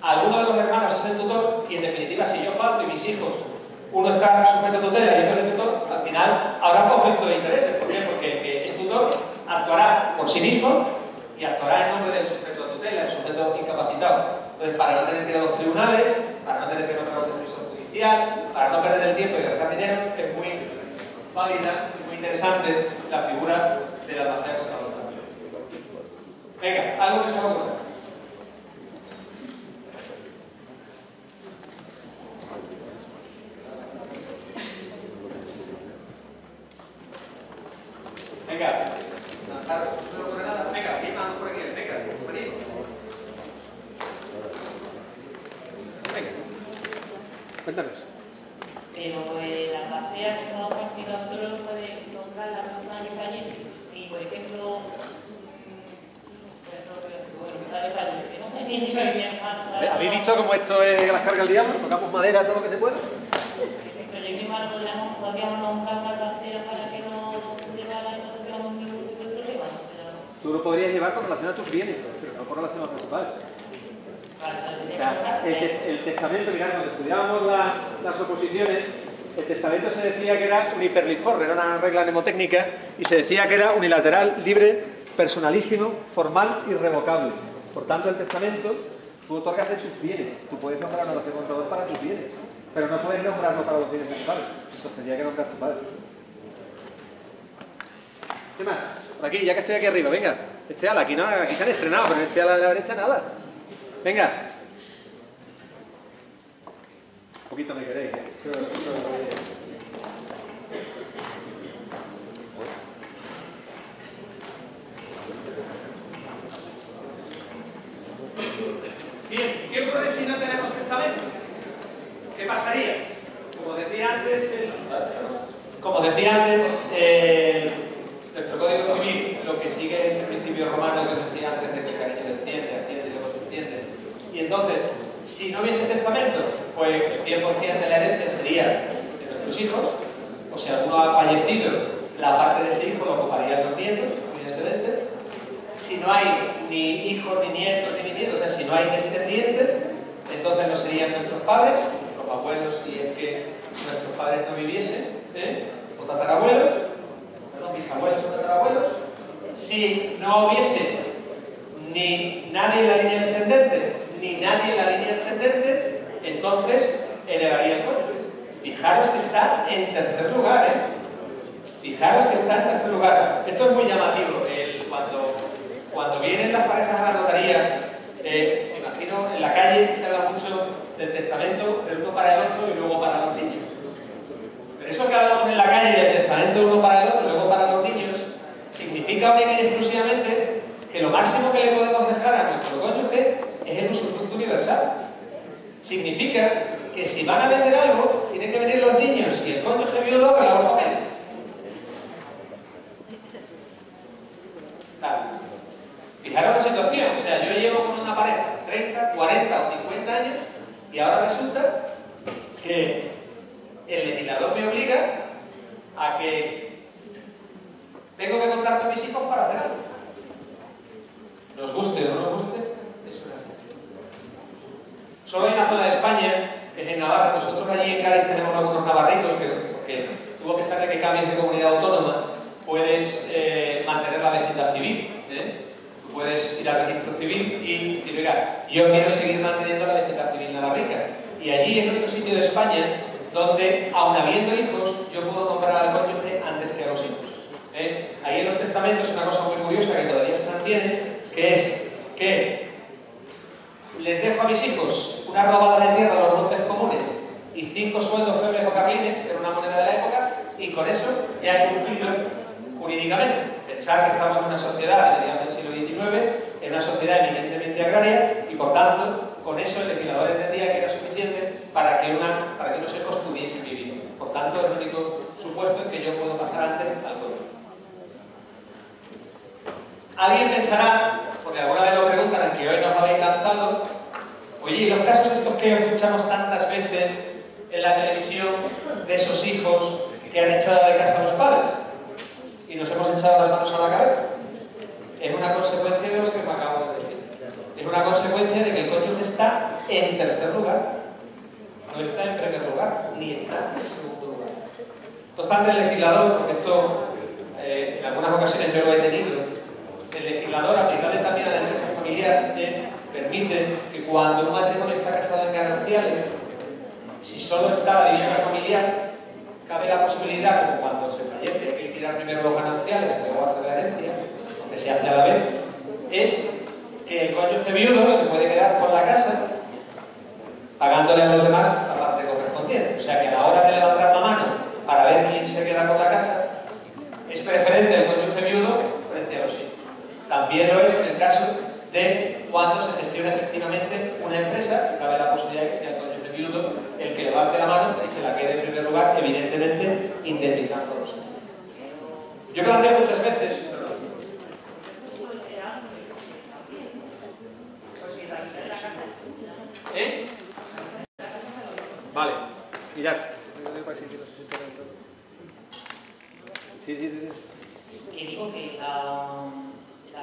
alguno de los hermanos es el tutor y en definitiva si yo falto y mis hijos, uno está sujeto a tutela y otro es el tutor, al final habrá un conflicto de intereses. ¿Por qué? Porque el que es tutor actuará por sí mismo y actuará en nombre del sujeto a tutela, el sujeto incapacitado. Entonces, para no tener que ir a los tribunales, para no tener que nombrar un defensor judicial, para no perder el tiempo y gastar dinero, es muy válida y muy interesante la figura de la albacea contador. Venga, algo que se me ocurra. Venga, no se me ocurre nada. Venga, ¿quién manda por aquí? Venga, venid. Venga, cuéntanos. Pero la albacea que estamos partidos solo puede nombrar la persona que fallece. Si, por ejemplo, ¿habéis visto cómo esto es las cargas del diablo? Tocamos madera todo lo que se puede. Pero yo misma podríamos nombrar una albacea para que no llevara y no tuviéramos ningún tipo de problema. Tú lo podrías llevar con relación a tus bienes, pero no con relación al principal. El testamento, mirad, cuando estudiábamos las oposiciones, el testamento se decía que era un hiperlifor, era una regla mnemotécnica, y se decía que era unilateral, libre, personalísimo, formal y revocable. Por tanto, el testamento Tú otorgas de tus bienes. Tú puedes nombrar a un contador para tus bienes, pero no puedes nombrarlo para los bienes de tu padre. Entonces tendría que nombrar a tu padre. ¿Qué más? Por aquí, ya que estoy aquí arriba, venga. Este ala, aquí, no, aquí se han estrenado, pero en este ala de la derecha nada. Venga. Un poquito me queréis. Bien, ¿qué ocurre si no tenemos testamento? ¿Qué pasaría? Como decía antes, nuestro Código Civil lo que sigue es el principio romano que decía antes de que el cariño desciende, asciende y luego subsistiente. Y entonces, si no hubiese testamento, pues el 100% de la herencia sería de nuestros hijos, o si alguno ha fallecido, la parte de ese hijo lo ocuparían los nietos, evidentemente. Si no hay ni hijos, ni nietos, ni bisnietos, o sea, si no hay descendientes, entonces no serían nuestros padres, los abuelos, si es que nuestros padres no viviesen, o tatarabuelos, perdón, bisabuelos o tatarabuelos. Si no hubiese ni nadie en la línea descendente, ni nadie en la línea ascendente, entonces heredaría el cónyuge. Fijaros que está en tercer lugar, Fijaros que está en tercer lugar. Esto es muy llamativo. Cuando vienen las parejas a la notaría, me imagino en la calle se habla mucho del testamento del uno para el otro y luego para los niños. Pero eso que hablamos en la calle del testamento uno para el otro y luego para los niños, significa única y exclusivamente que lo máximo que le podemos dejar a nuestro cónyuge es el usufructo universal. Significa que si van a vender algo, tienen que venir los niños y el cónyuge viudo a grabar papeles. Claro. Fijaros la situación, o sea, yo llevo con una pareja 30, 40 o 50 años y ahora resulta que el legislador me obliga a que tengo que contar con mis hijos para hacer algo. Nos guste o no nos guste, eso es así. Solo hay una zona de España, que es en Navarra. Nosotros allí en Cádiz tenemos algunos navarritos que tuvo que ser de que cambies de comunidad autónoma, puedes mantener la vecindad civil. Tú puedes ir al registro civil y decir, oiga, yo quiero seguir manteniendo la vecindad civil navarrica. Y allí es el único sitio de España donde, aun habiendo hijos, yo puedo nombrar al cónyuge antes que a los hijos. Ahí en los testamentos es una cosa muy curiosa que todavía se mantiene, que es que les dejo a mis hijos una robada de tierra a los montes comunes y 5 sueldos febres o carlines, que era una moneda de la época, y con eso ya he cumplido jurídicamente. Pensar que estamos en una sociedad de mediados del siglo XIX, en una sociedad eminentemente agraria, y por tanto, con eso el legislador entendía que era suficiente para que unos hijos pudiesen vivir. Por tanto, es el único supuesto en que yo puedo pasar antes al cónyuge. Alguien pensará, porque alguna vez lo preguntan, en que hoy nos habéis lanzado, oye, ¿y los casos estos que escuchamos tantas veces en la televisión de esos hijos que han echado de casa a los padres y nos hemos echado las manos a la cabeza? Es una consecuencia de lo que me acabo de decir. Es una consecuencia de que el cónyuge está en tercer lugar, no está en primer lugar, ni está en segundo lugar. No obstante, el legislador, porque esto en algunas ocasiones yo lo he tenido, el legislador, aplicable también a la empresa familiar, permite que cuando un matrimonio está casado en gananciales, si solo está la vivienda familiar, cabe la posibilidad, como cuando se fallece, hay que liquidar primero los gananciales y luego hacer la herencia, aunque se hace a la vez, es que el cónyuge viudo se puede quedar con la casa pagándole a los demás la parte correspondiente. O sea que a la hora de levantar la mano para ver quién se queda con la casa, es preferente el cónyuge viudo frente a los hijos. También lo es en el caso de cuando se gestiona efectivamente una empresa, que cabe la posibilidad de que sea el cónyuge viudo el que levante la mano y se la quede en primer lugar, evidentemente indemnizando los hijos. Yo planteo muchas veces, Vale, mirad. Sí. Y digo que la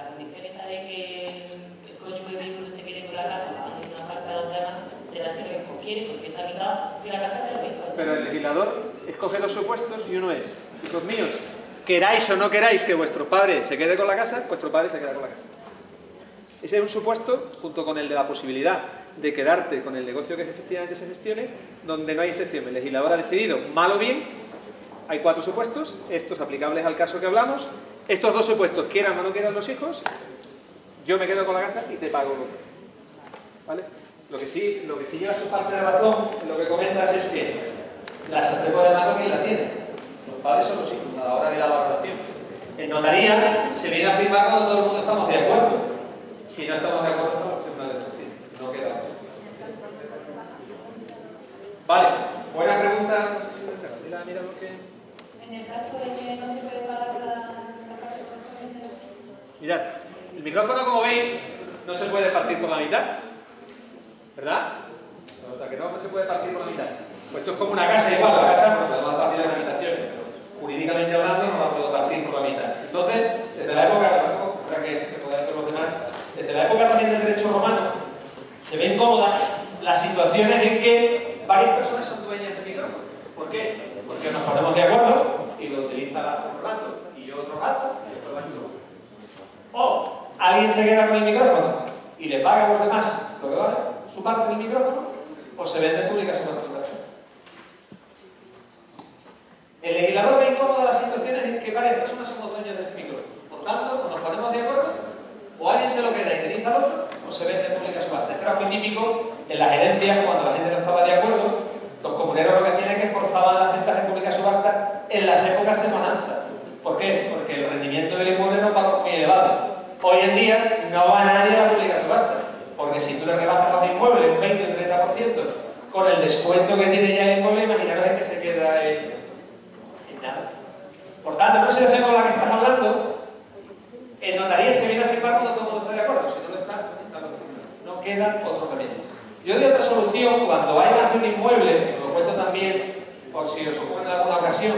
condición esta de que el cónyuge viudo se quede con la casa y una parte de los demás será si lo que quiere, porque esa mitad de la casa es lo mismo. Pero el legislador escoge 2 supuestos y uno es, hijos míos, queráis o no queráis que vuestro padre se quede con la casa, vuestro padre se queda con la casa. Ese es un supuesto, junto con el de la posibilidad de quedarte con el negocio que efectivamente se gestione, donde no hay excepción. El legislador ha decidido, mal o bien, hay 4 supuestos, estos aplicables al caso que hablamos, estos 2 supuestos, quieran o no quieran los hijos, yo me quedo con la casa y te pago. ¿Vale? Lo que sí lleva su parte de razón, en lo que comentas, es que la sartén por el mango, ¿quién la tiene? Los padres son los hijos, a la hora de la valoración. En notaría se viene a firmar cuando todo el mundo estamos de acuerdo. Si no estamos de acuerdo, están los tribunales de justicia. No queda otro. Vale, buena pregunta. No sé si mira lo que... En el caso de que no se puede pagar la parte correspondiente de los hijos. Mirad, el micrófono, como veis, no se puede partir por la mitad. ¿Verdad? O sea, que no se puede partir por la mitad. Pues esto es como una casa igual, la casa porque podemos partir en habitaciones, pero jurídicamente hablando no la puedo partir por la mitad. Entonces, desde la época, para que podáis ver los demás, desde la época también del derecho romano, se ven cómodas las situaciones en que varias personas son dueñas del micrófono. ¿Por qué? Porque nos ponemos de acuerdo y lo utiliza un rato, y yo otro rato, y después va yo. O alguien se queda con el micrófono y le paga a los demás lo que vale su parte del micrófono, o se vende pública sin autorización. El legislador ve incómoda las situaciones en que varias personas somos dueños del micrófono. Por tanto, o nos ponemos de acuerdo, o alguien se lo queda y utiliza al otro, o se vende pública subasta. Esto era muy típico en las herencias, cuando la gente no estaba de acuerdo, los comuneros lo que hacían es que forzaban las ventas en pública subasta en las épocas de bonanza. ¿Por qué? Porque el rendimiento del inmueble no era muy elevado. Hoy en día no va nadie a la pública subasta, porque si tú le rebajas a un inmueble un 20 o un 30% con el descuento que tiene ya el inmueble, imaginaros en que se queda en nada. Por tanto, no se hace con la que estás hablando, en notaría se viene a firmar cuando todo el mundo está de acuerdo, si no lo está no queda otro remedio. Yo doy otra solución cuando hay más de un inmueble, os lo cuento también por si os ocurre en alguna ocasión,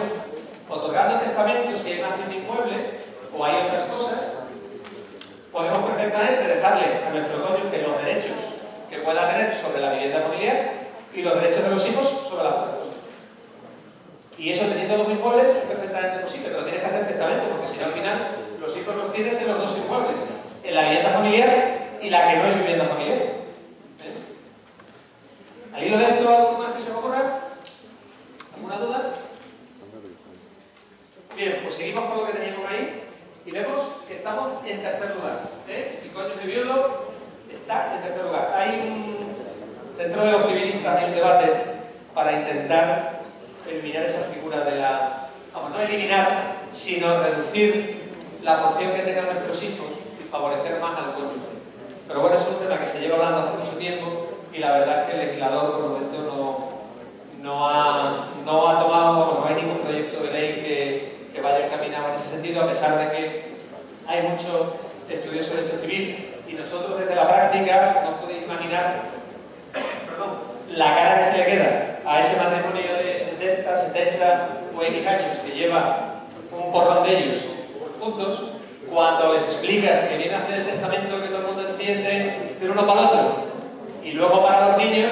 otorgando testamentos si hay más de un inmueble o hay otras cosas, podemos perfectamente dejarle a nuestro cónyuge los derechos que pueda tener sobre la vivienda familiar y los derechos de los hijos sobre las otras cosas. Y eso teniendo los inmuebles es perfectamente posible, pero tienes que hacer testamento, porque si no al final los hijos los tienes en los 2 inmuebles, en la vivienda familiar y la que no es vivienda familiar. ¿Al hilo de esto algo más que se me ocurra? ¿Alguna duda? Bien, pues seguimos con lo que teníamos ahí. Y vemos que estamos en tercer lugar. El cónyuge viudo está en tercer lugar. Dentro de los civilistas hay un debate para intentar eliminar esa figura de la... Vamos, no eliminar, sino reducir la porción que tengan nuestros hijos y favorecer más al cónyuge. Pero bueno, es un tema que se lleva hablando hace mucho tiempo y la verdad es que el legislador por el momento no ha tomado, no hay ningún proyecto de ley que vaya encaminado en ese sentido, a pesar de que hay muchos estudios sobre derecho civil y nosotros desde la práctica no podéis imaginar la cara que se le queda a ese matrimonio de 60, 70 o X años que lleva un porrón de ellos juntos, cuando les explicas que viene a hacer el testamento que todo el mundo entiende de uno para el otro y luego para los niños,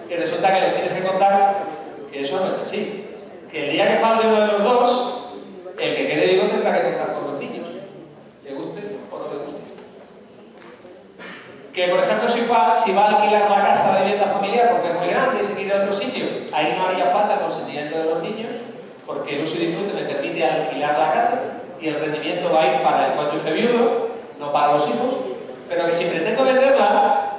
que resulta que les tienes que contar que eso no es así, que el día que falte uno de los dos, el que quede vivo tendrá que contar con los niños, le guste o no le guste. Que por ejemplo si va a alquilar la casa de vivienda familiar porque es muy grande y se quiere ir a otro sitio, ahí no haría falta consentimiento de los niños, porque el uso y disfrute me permite alquilar la casa y el rendimiento va a ir para el cónyuge viudo, no para los hijos, pero que si pretendo venderla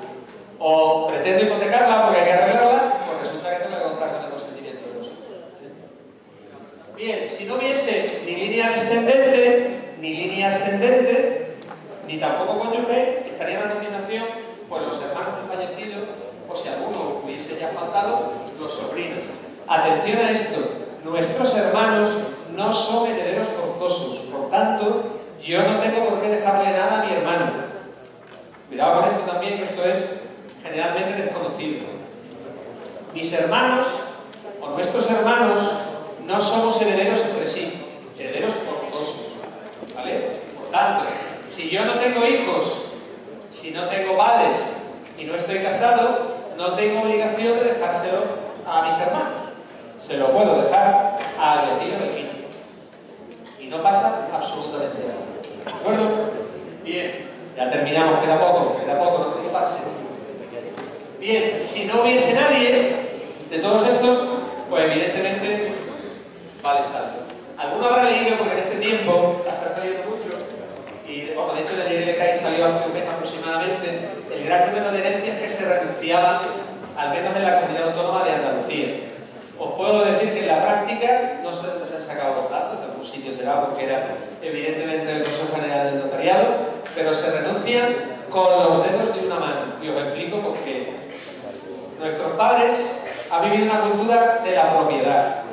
o pretendo hipotecarla porque hay que arreglarla, pues resulta que tengo que contar con el consentimiento de los hijos. Bien, si no hubiese ni línea descendente, ni línea ascendente, ni tampoco cónyuge, estarían a continuación pues los hermanos del fallecido, o si alguno hubiese ya faltado, los sobrinos. Atención a esto, nuestros hermanos no son herederos forzosos, por tanto, yo no tengo por qué dejarle nada a mi hermano. Cuidado con esto también, que esto es generalmente desconocido. Mis hermanos, o nuestros hermanos, no somos herederos entre sí, herederos forzosos, ¿vale? Por tanto, si yo no tengo hijos, si no tengo padres y no estoy casado, no tengo obligación de dejárselo a mis hermanos. Se lo puedo dejar al vecino del y no pasa absolutamente nada. ¿De acuerdo? Bien. Ya terminamos, queda poco, no preocuparse. Bien, si no hubiese nadie de todos estos, pues evidentemente vale estar. Alguno habrá leído, porque en este tiempo está saliendo mucho, y bueno, de hecho la ley de CAI salió hace un mes aproximadamente, el gran número de herencias que se renunciaban, al menos en la comunidad autónoma de Andalucía. Os puedo decir que en la práctica, no sé dónde se han sacado los datos, en algún sitio será porque era evidentemente el Consejo General del Notariado, pero se renuncian con los dedos de una mano. Y os explico por qué. Nuestros padres han vivido una cultura de la propiedad.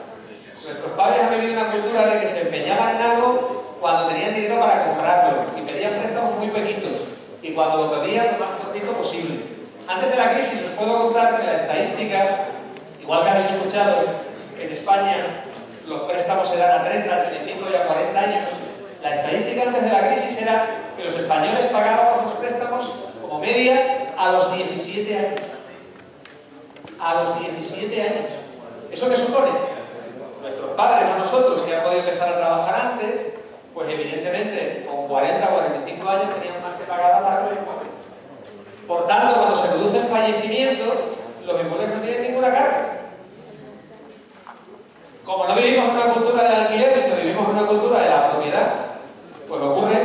Nuestros padres han vivido una cultura de que se empeñaban en algo cuando tenían dinero para comprarlo y pedían préstamos muy pequeñitos y cuando lo pedían lo más cortito posible. Antes de la crisis os puedo contar que la estadística, igual que habéis escuchado, que en España los préstamos se dan a 30, 35 y a 40 años, la estadística antes de la crisis era que los españoles pagábamos los préstamos como media a los 17 años. A los 17 años. ¿Eso qué supone? Nuestros padres o nosotros, que han podido empezar a trabajar antes, pues evidentemente con 40 o 45 años tenían más que pagar a pagar los inmuebles. Por tanto, cuando se producen fallecimientos, los inmuebles no tienen ninguna carga. Como no vivimos en una cultura del alquiler, sino vivimos en una cultura de la propiedad, pues ocurre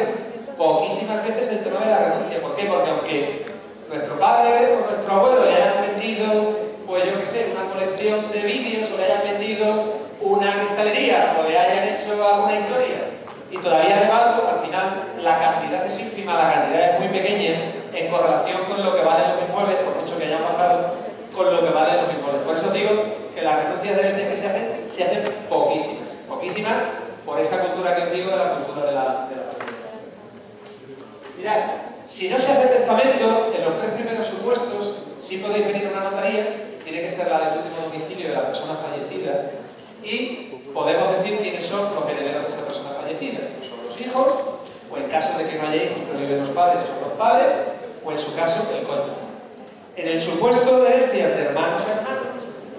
poquísimas veces el tema de la renuncia. ¿Por qué? Porque aunque nuestro padre o nuestro abuelo le hayan vendido, pues yo qué sé, una colección de vídeos, o le hayan vendido una cristalería, o le hayan hecho alguna historia, y todavía de valgo, al final la cantidad es ínfima, la cantidad es muy pequeña en correlación con lo que valen los inmuebles, por mucho que hayan bajado, con lo que valen los inmuebles. Por eso digo que las renuncias de herencia que se hacen poquísimas, por esa cultura que os digo, de la cultura de la propiedad. Mirad, si no se hace testamento, en los 3 primeros supuestos, sí podéis venir a una notaría, tiene que ser la del último domicilio de la persona fallecida, y podemos decir quiénes son los herederos de esa persona fallecida. Son los hijos, o en caso de que no haya hijos pero viven los padres, son los padres, o en su caso, el cónyuge. En el supuesto de herencias de hermanos a hermanos,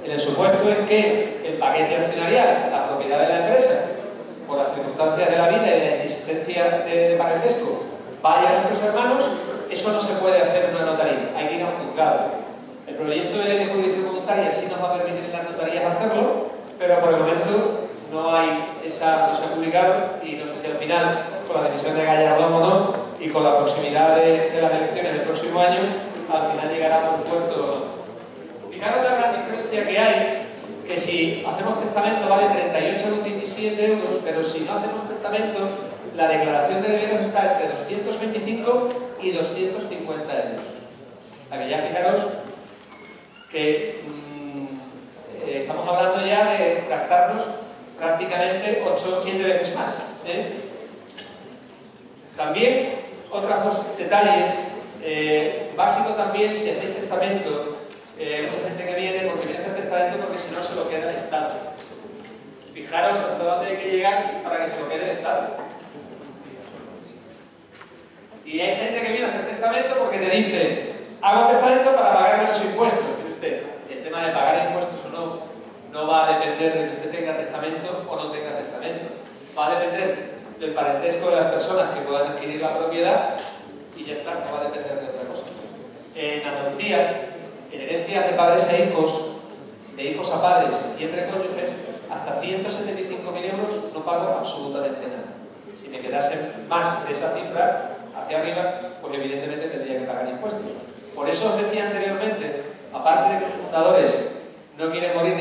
en el supuesto en que el paquete accionarial, la propiedad de la empresa, por las circunstancias de la vida y de la existencia de parentesco, vaya a nuestros hermanos, eso no se puede hacer en una notaría, hay que ir a un juzgado. El proyecto de ley de jurisdicción voluntaria sí nos va a permitir en las notarías hacerlo, pero por el momento no se ha publicado, y no sé si al final, con la decisión de Gallardón o no, y con la proximidad de las elecciones del próximo año, al final llegará por puerto o no. Fijaros la gran diferencia que hay, que si hacemos testamento vale 38,17 euros, pero si no hacemos testamento, la declaración de herederos está entre 225 y 250 euros. A que ya fijaros que estamos hablando ya de gastarnos prácticamente 8 o 7 veces más. También, otros 2 detalles, básico también, si hacéis testamento, mucha gente que viene porque viene a hacer testamento porque si no se lo queda el Estado. Fijaros hasta dónde hay que llegar para que se lo quede el Estado. Y hay gente que viene a hacer testamento porque te dice, hago testamento para pagar menos impuestos. Mire usted, el tema de pagar impuestos o no va a depender de que usted tenga testamento o no tenga testamento. Va a depender del parentesco de las personas que puedan adquirir la propiedad y ya está, no va a depender de otra cosa. En Andalucía, en herencias de padres a hijos, de hijos a padres y entre cónyuges, hasta 175.000 euros no pago absolutamente nada. Si me quedase más de esa cifra hacia arriba, pues evidentemente tendría que pagar impuestos. Por eso os decía anteriormente, aparte de que los fundadores no quieren morir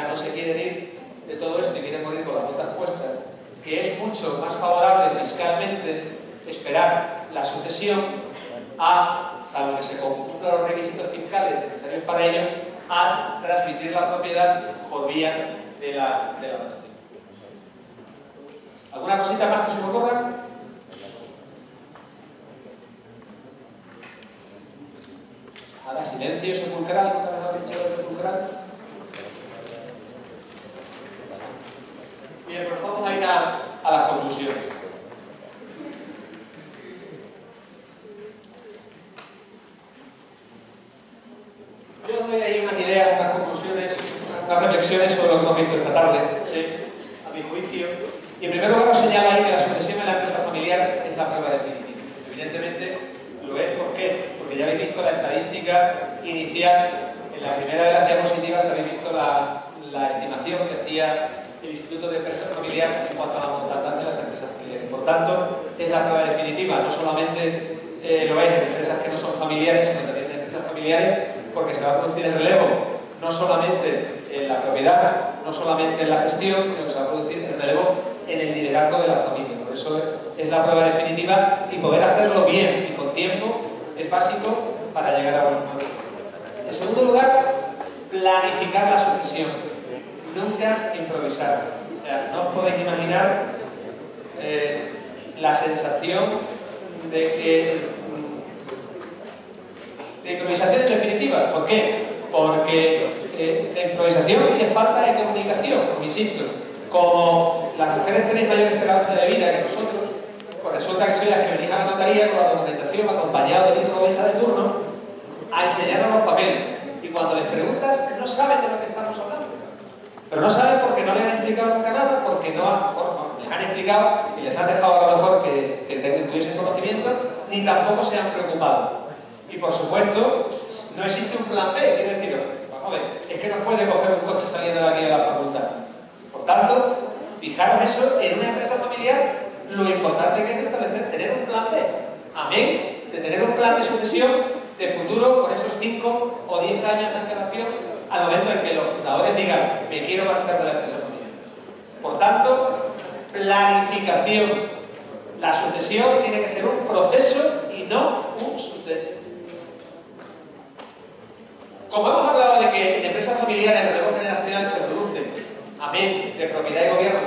no se quieren ir de todo esto y quieren morir con las botas puestas, que es mucho más favorable fiscalmente esperar la sucesión a, salvo que se cumplan los requisitos fiscales necesarios para ello, a transmitir la propiedad por vía de la donación. ¿Alguna cosita más que se me ocurra? Ahora, silencio sepulcral, nunca mejor dicho de sepulcral. Bien, pues vamos a ir a las conclusiones. Yo os doy ahí unas ideas, unas conclusiones, unas reflexiones sobre lo que hemos visto esta tarde, ¿sí? A mi juicio. Y en primer lugar os señalo ahí que la sucesión en la empresa familiar es la prueba definitiva. Evidentemente, visto la estadística inicial. En la primera de las diapositivas habéis visto la estimación que hacía el Instituto de Empresas Familiares en cuanto a la mortandad de las empresas familiares. Por tanto, es la prueba definitiva. No solamente lo es en empresas que no son familiares, sino también en empresas familiares, porque se va a producir el relevo no solamente en la propiedad, no solamente en la gestión, sino que se va a producir el relevo en el liderazgo de la familia. Por eso es la prueba definitiva, y poder hacerlo bien y con tiempo es básico para llegar a buenos puertos. En segundo lugar, planificar la sucesión. Nunca improvisar. O sea, no os podéis imaginar la sensación de improvisación en definitiva. ¿Por qué? Porque la improvisación es falta de comunicación, como insisto. Como las mujeres tenéis mayor esperanza de vida que nosotros, pues resulta que sois las que venís a la notaría con la documentación acompañado del hijo o hija de turno a enseñarnos los papeles. Y cuando les preguntas, no saben de lo que estamos hablando. Pero no saben porque no les han explicado nunca nada, porque les han explicado y les han dejado a lo mejor que tuviesen conocimiento, ni tampoco se han preocupado. Y por supuesto, no existe un plan B, quiero decir, vamos a ver, es que no puede coger un coche saliendo de aquí de la facultad. Por tanto, fijaros eso, en una empresa familiar, lo importante que es establecer, tener un plan B. Amén de tener un plan de sucesión de futuro con esos 5 o 10 años de antelación al momento en que los fundadores digan, me quiero marchar de la empresa familiar. Por tanto, planificación. La sucesión tiene que ser un proceso y no un suceso. Como hemos hablado de que en empresas familiares el relevo generacional se produce, amén, de propiedad y gobierno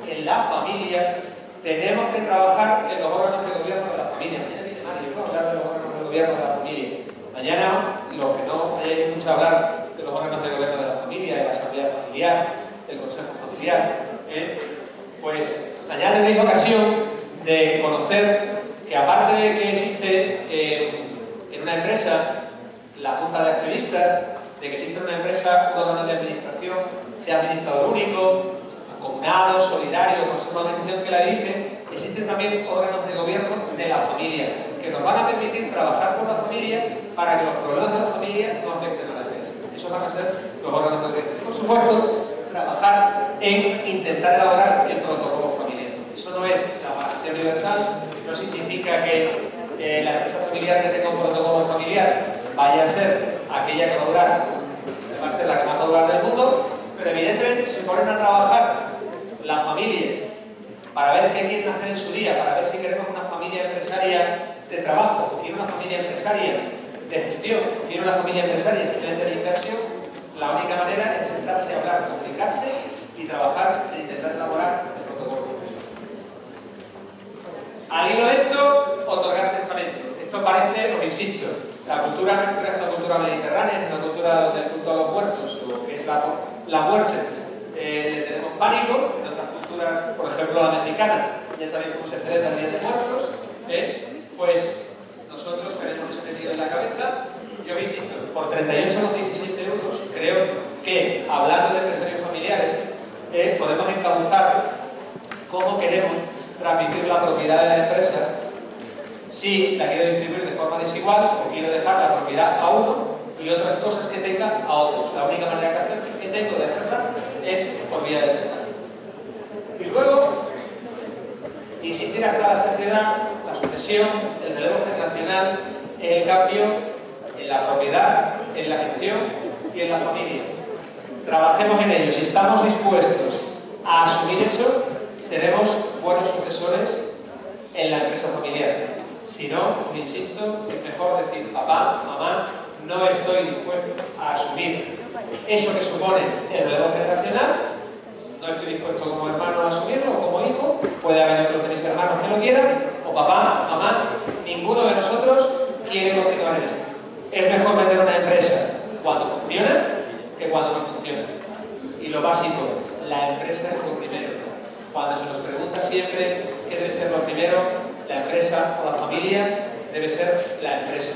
en la familia, tenemos que trabajar en los órganos de gobierno de la familia. Mañana viene Mario, yo puedo hablar de los órganos de gobierno de la familia. Mañana, los que no hayáis escuchado hablar de los órganos de gobierno de la familia, de la asamblea familiar, del consejo familiar, pues mañana tendréis ocasión de conocer que, aparte de que existe en una empresa la junta de accionistas, de que existe una empresa, un órgano de administración, sea administrador único, comunado, solidario, consejo de administración que la dirige, existen también órganos de gobierno de la familia, que nos van a permitir trabajar con la familia para que los problemas de la familia no afecten a la empresa. Esos van a ser los órganos de gobierno. Por supuesto, trabajar en intentar elaborar el protocolo familiar. Eso no es la panacea universal, no significa que la empresa familiar que tenga un protocolo familiar vaya a ser aquella que va a durar, va a ser la que más va a durar del mundo, pero evidentemente si se ponen a trabajar la familia para ver qué quieren hacer en su día, para ver si queremos una familia empresaria de trabajo, o quieren una familia empresaria de gestión, o quieren una familia empresaria simplemente de inversión, la única manera es sentarse a hablar, comunicarse y trabajar e intentar elaborar el protocolo. Al hilo de esto, otorgar testamento. Esto parece, os insisto, la cultura nuestra es una cultura mediterránea, es una cultura donde el culto a los muertos, lo que es la muerte, le tenemos pánico. En otras culturas, por ejemplo la mexicana, ya sabéis cómo se celebra el Día de Muertos, pues nosotros tenemos ese sentido en la cabeza. Yo insisto, por 38 o 17 euros, creo que, hablando de empresarios familiares, podemos encauzar cómo queremos transmitir la propiedad de la empresa. Si la quiero distribuir de forma desigual o quiero dejar la propiedad a uno y otras cosas que tenga a otros. La única manera que tengo de hacerla es por vía de testamento. Y luego, insistir hasta la saciedad, la sucesión, el relevo generacional, el cambio en la propiedad, en la gestión y en la familia. Trabajemos en ello. Si estamos dispuestos a asumir eso, seremos buenos sucesores en la empresa familiar. Si no, insisto, es mejor decir, papá, mamá, no estoy dispuesto a asumir eso que supone el relevo generacional, no estoy dispuesto como hermano a asumirlo, o como hijo, puede haber otros de mis hermanos que lo quieran, o papá, mamá, ninguno de nosotros quiere continuar en esto. Es mejor vender una empresa cuando funciona que cuando no funciona. Y lo básico, la empresa es lo primero. Cuando se nos pregunta siempre qué debe ser lo primero, la empresa o la familia, debe ser la empresa.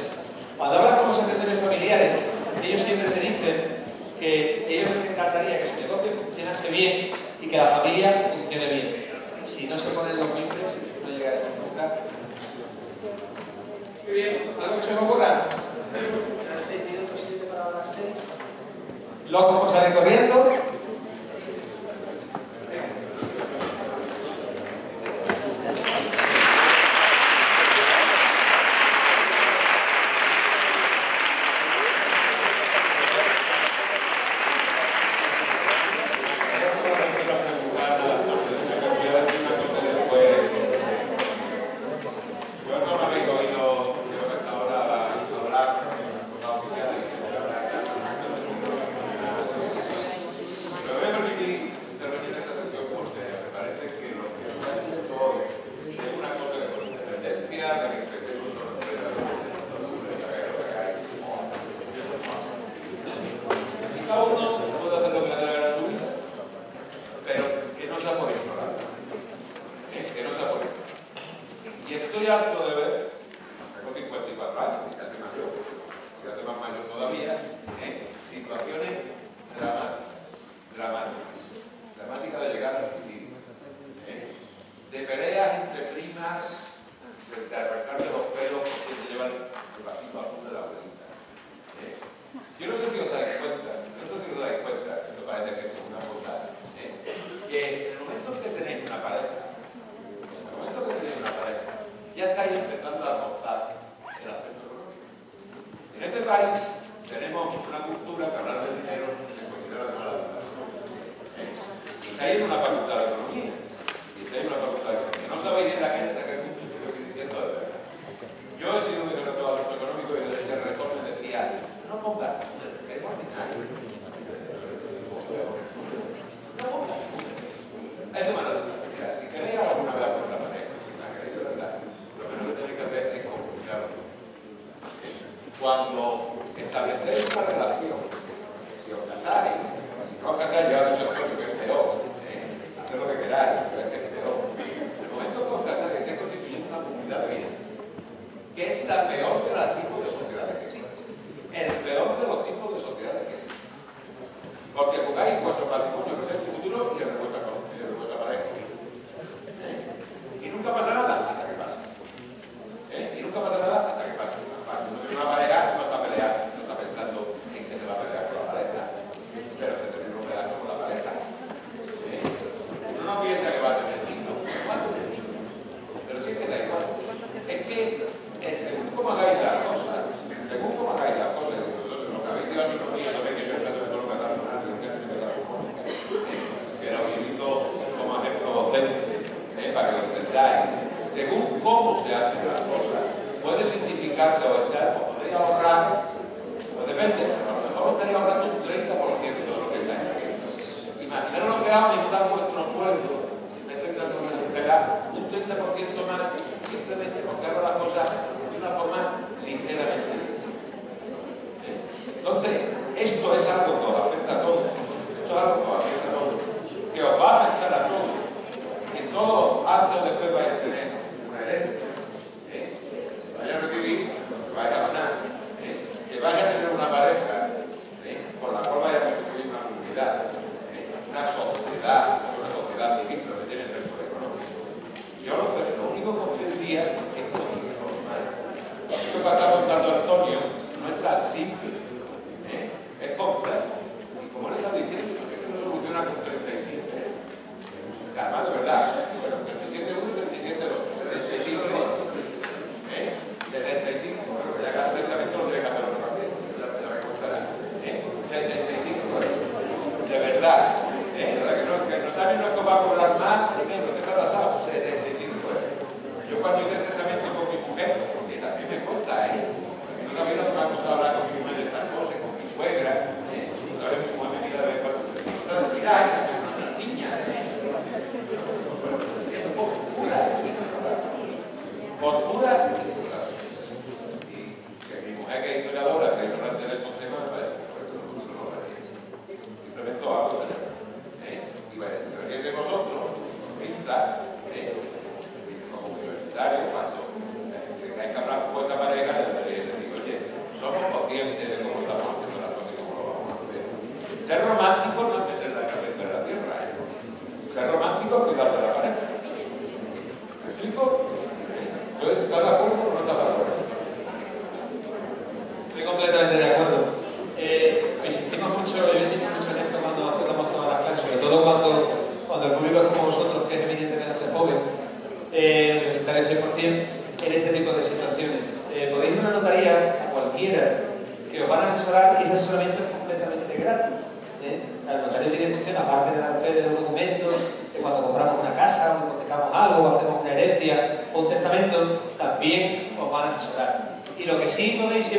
Cuando hablas con los empresarios familiares, ellos siempre te dicen que a ellos les encantaría que su negocio funcionase bien y que la familia funcione bien. Si no se ponen los miembros, no llegaremos a buscar. Muy bien, ¿algo que se me ocurra? locos por salir corriendo.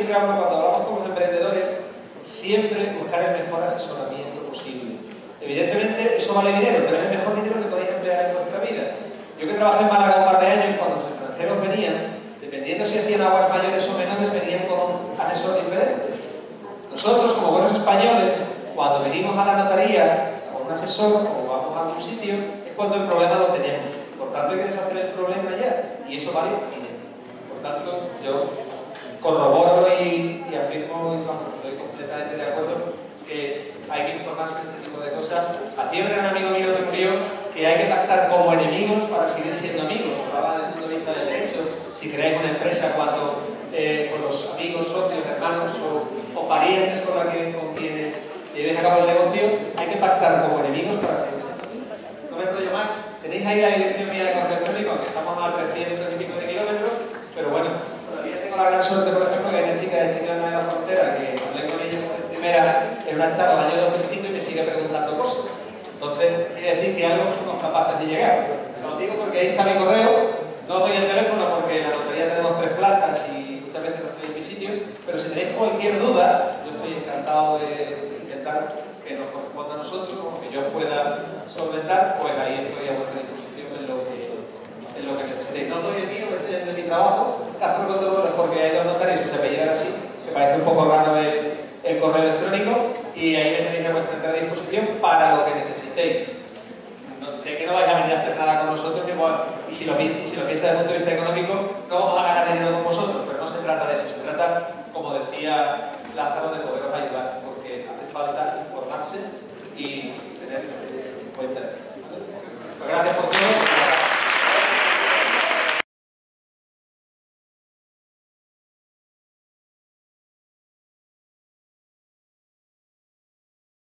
siempre hablo, cuando hablamos con los emprendedores, siempre buscar el mejor asesoramiento posible. Evidentemente, eso vale dinero, pero es el mejor dinero que podéis emplear en vuestra vida. Yo que trabajé en Málaga un par de años, cuando los extranjeros venían, dependiendo si hacían aguas mayores o menores, venían con un asesor diferente. Nosotros, como buenos españoles, cuando venimos a la notaría con un asesor o vamos a algún sitio, es cuando el problema lo tenemos. Por tanto, hay que deshacer el problema ya, y eso vale dinero. Por tanto, yo corroboro y afirmo, y vamos, estoy completamente de acuerdo que hay que informarse de este tipo de cosas. Hacía un gran amigo mío que murió que hay que pactar como enemigos para seguir siendo amigos. Hablaba desde el punto de vista del derecho. Si creáis una empresa, cuando con los amigos, socios, hermanos o parientes con quienes llevéis a cabo el negocio, hay que pactar como enemigos para seguir siendo amigos. No me enrollo más. Tenéis ahí la dirección mía de correo electrónico, aunque estamos a 300 y pico de kilómetros, pero bueno, todavía tengo la gran suerte, por ejemplo, que hay una chica de Chiclana de la Frontera que hablé con ella por primera en una charla del año 2005 y me sigue preguntando cosas. Entonces, quiere decir que algo somos capaces de llegar. Lo digo porque ahí está mi correo, no os doy el teléfono porque en la notaría tenemos 3 plantas y muchas veces no estoy en mi sitio, pero si tenéis cualquier duda, yo estoy encantado de intentar que nos corresponda a nosotros, como que yo pueda solventar, pues ahí estoy a vuestra disposición en lo que necesitéis. No os doy el mío, que es el de mi trabajo, Castro Control, porque hay 2 notarios que se apellidan así, que parece un poco raro el correo electrónico, y ahí me tenéis a vuestra entera disposición para lo que necesitéis. No, sé que no vais a venir a hacer nada con nosotros, y si lo piensas desde el punto de vista económico, no vamos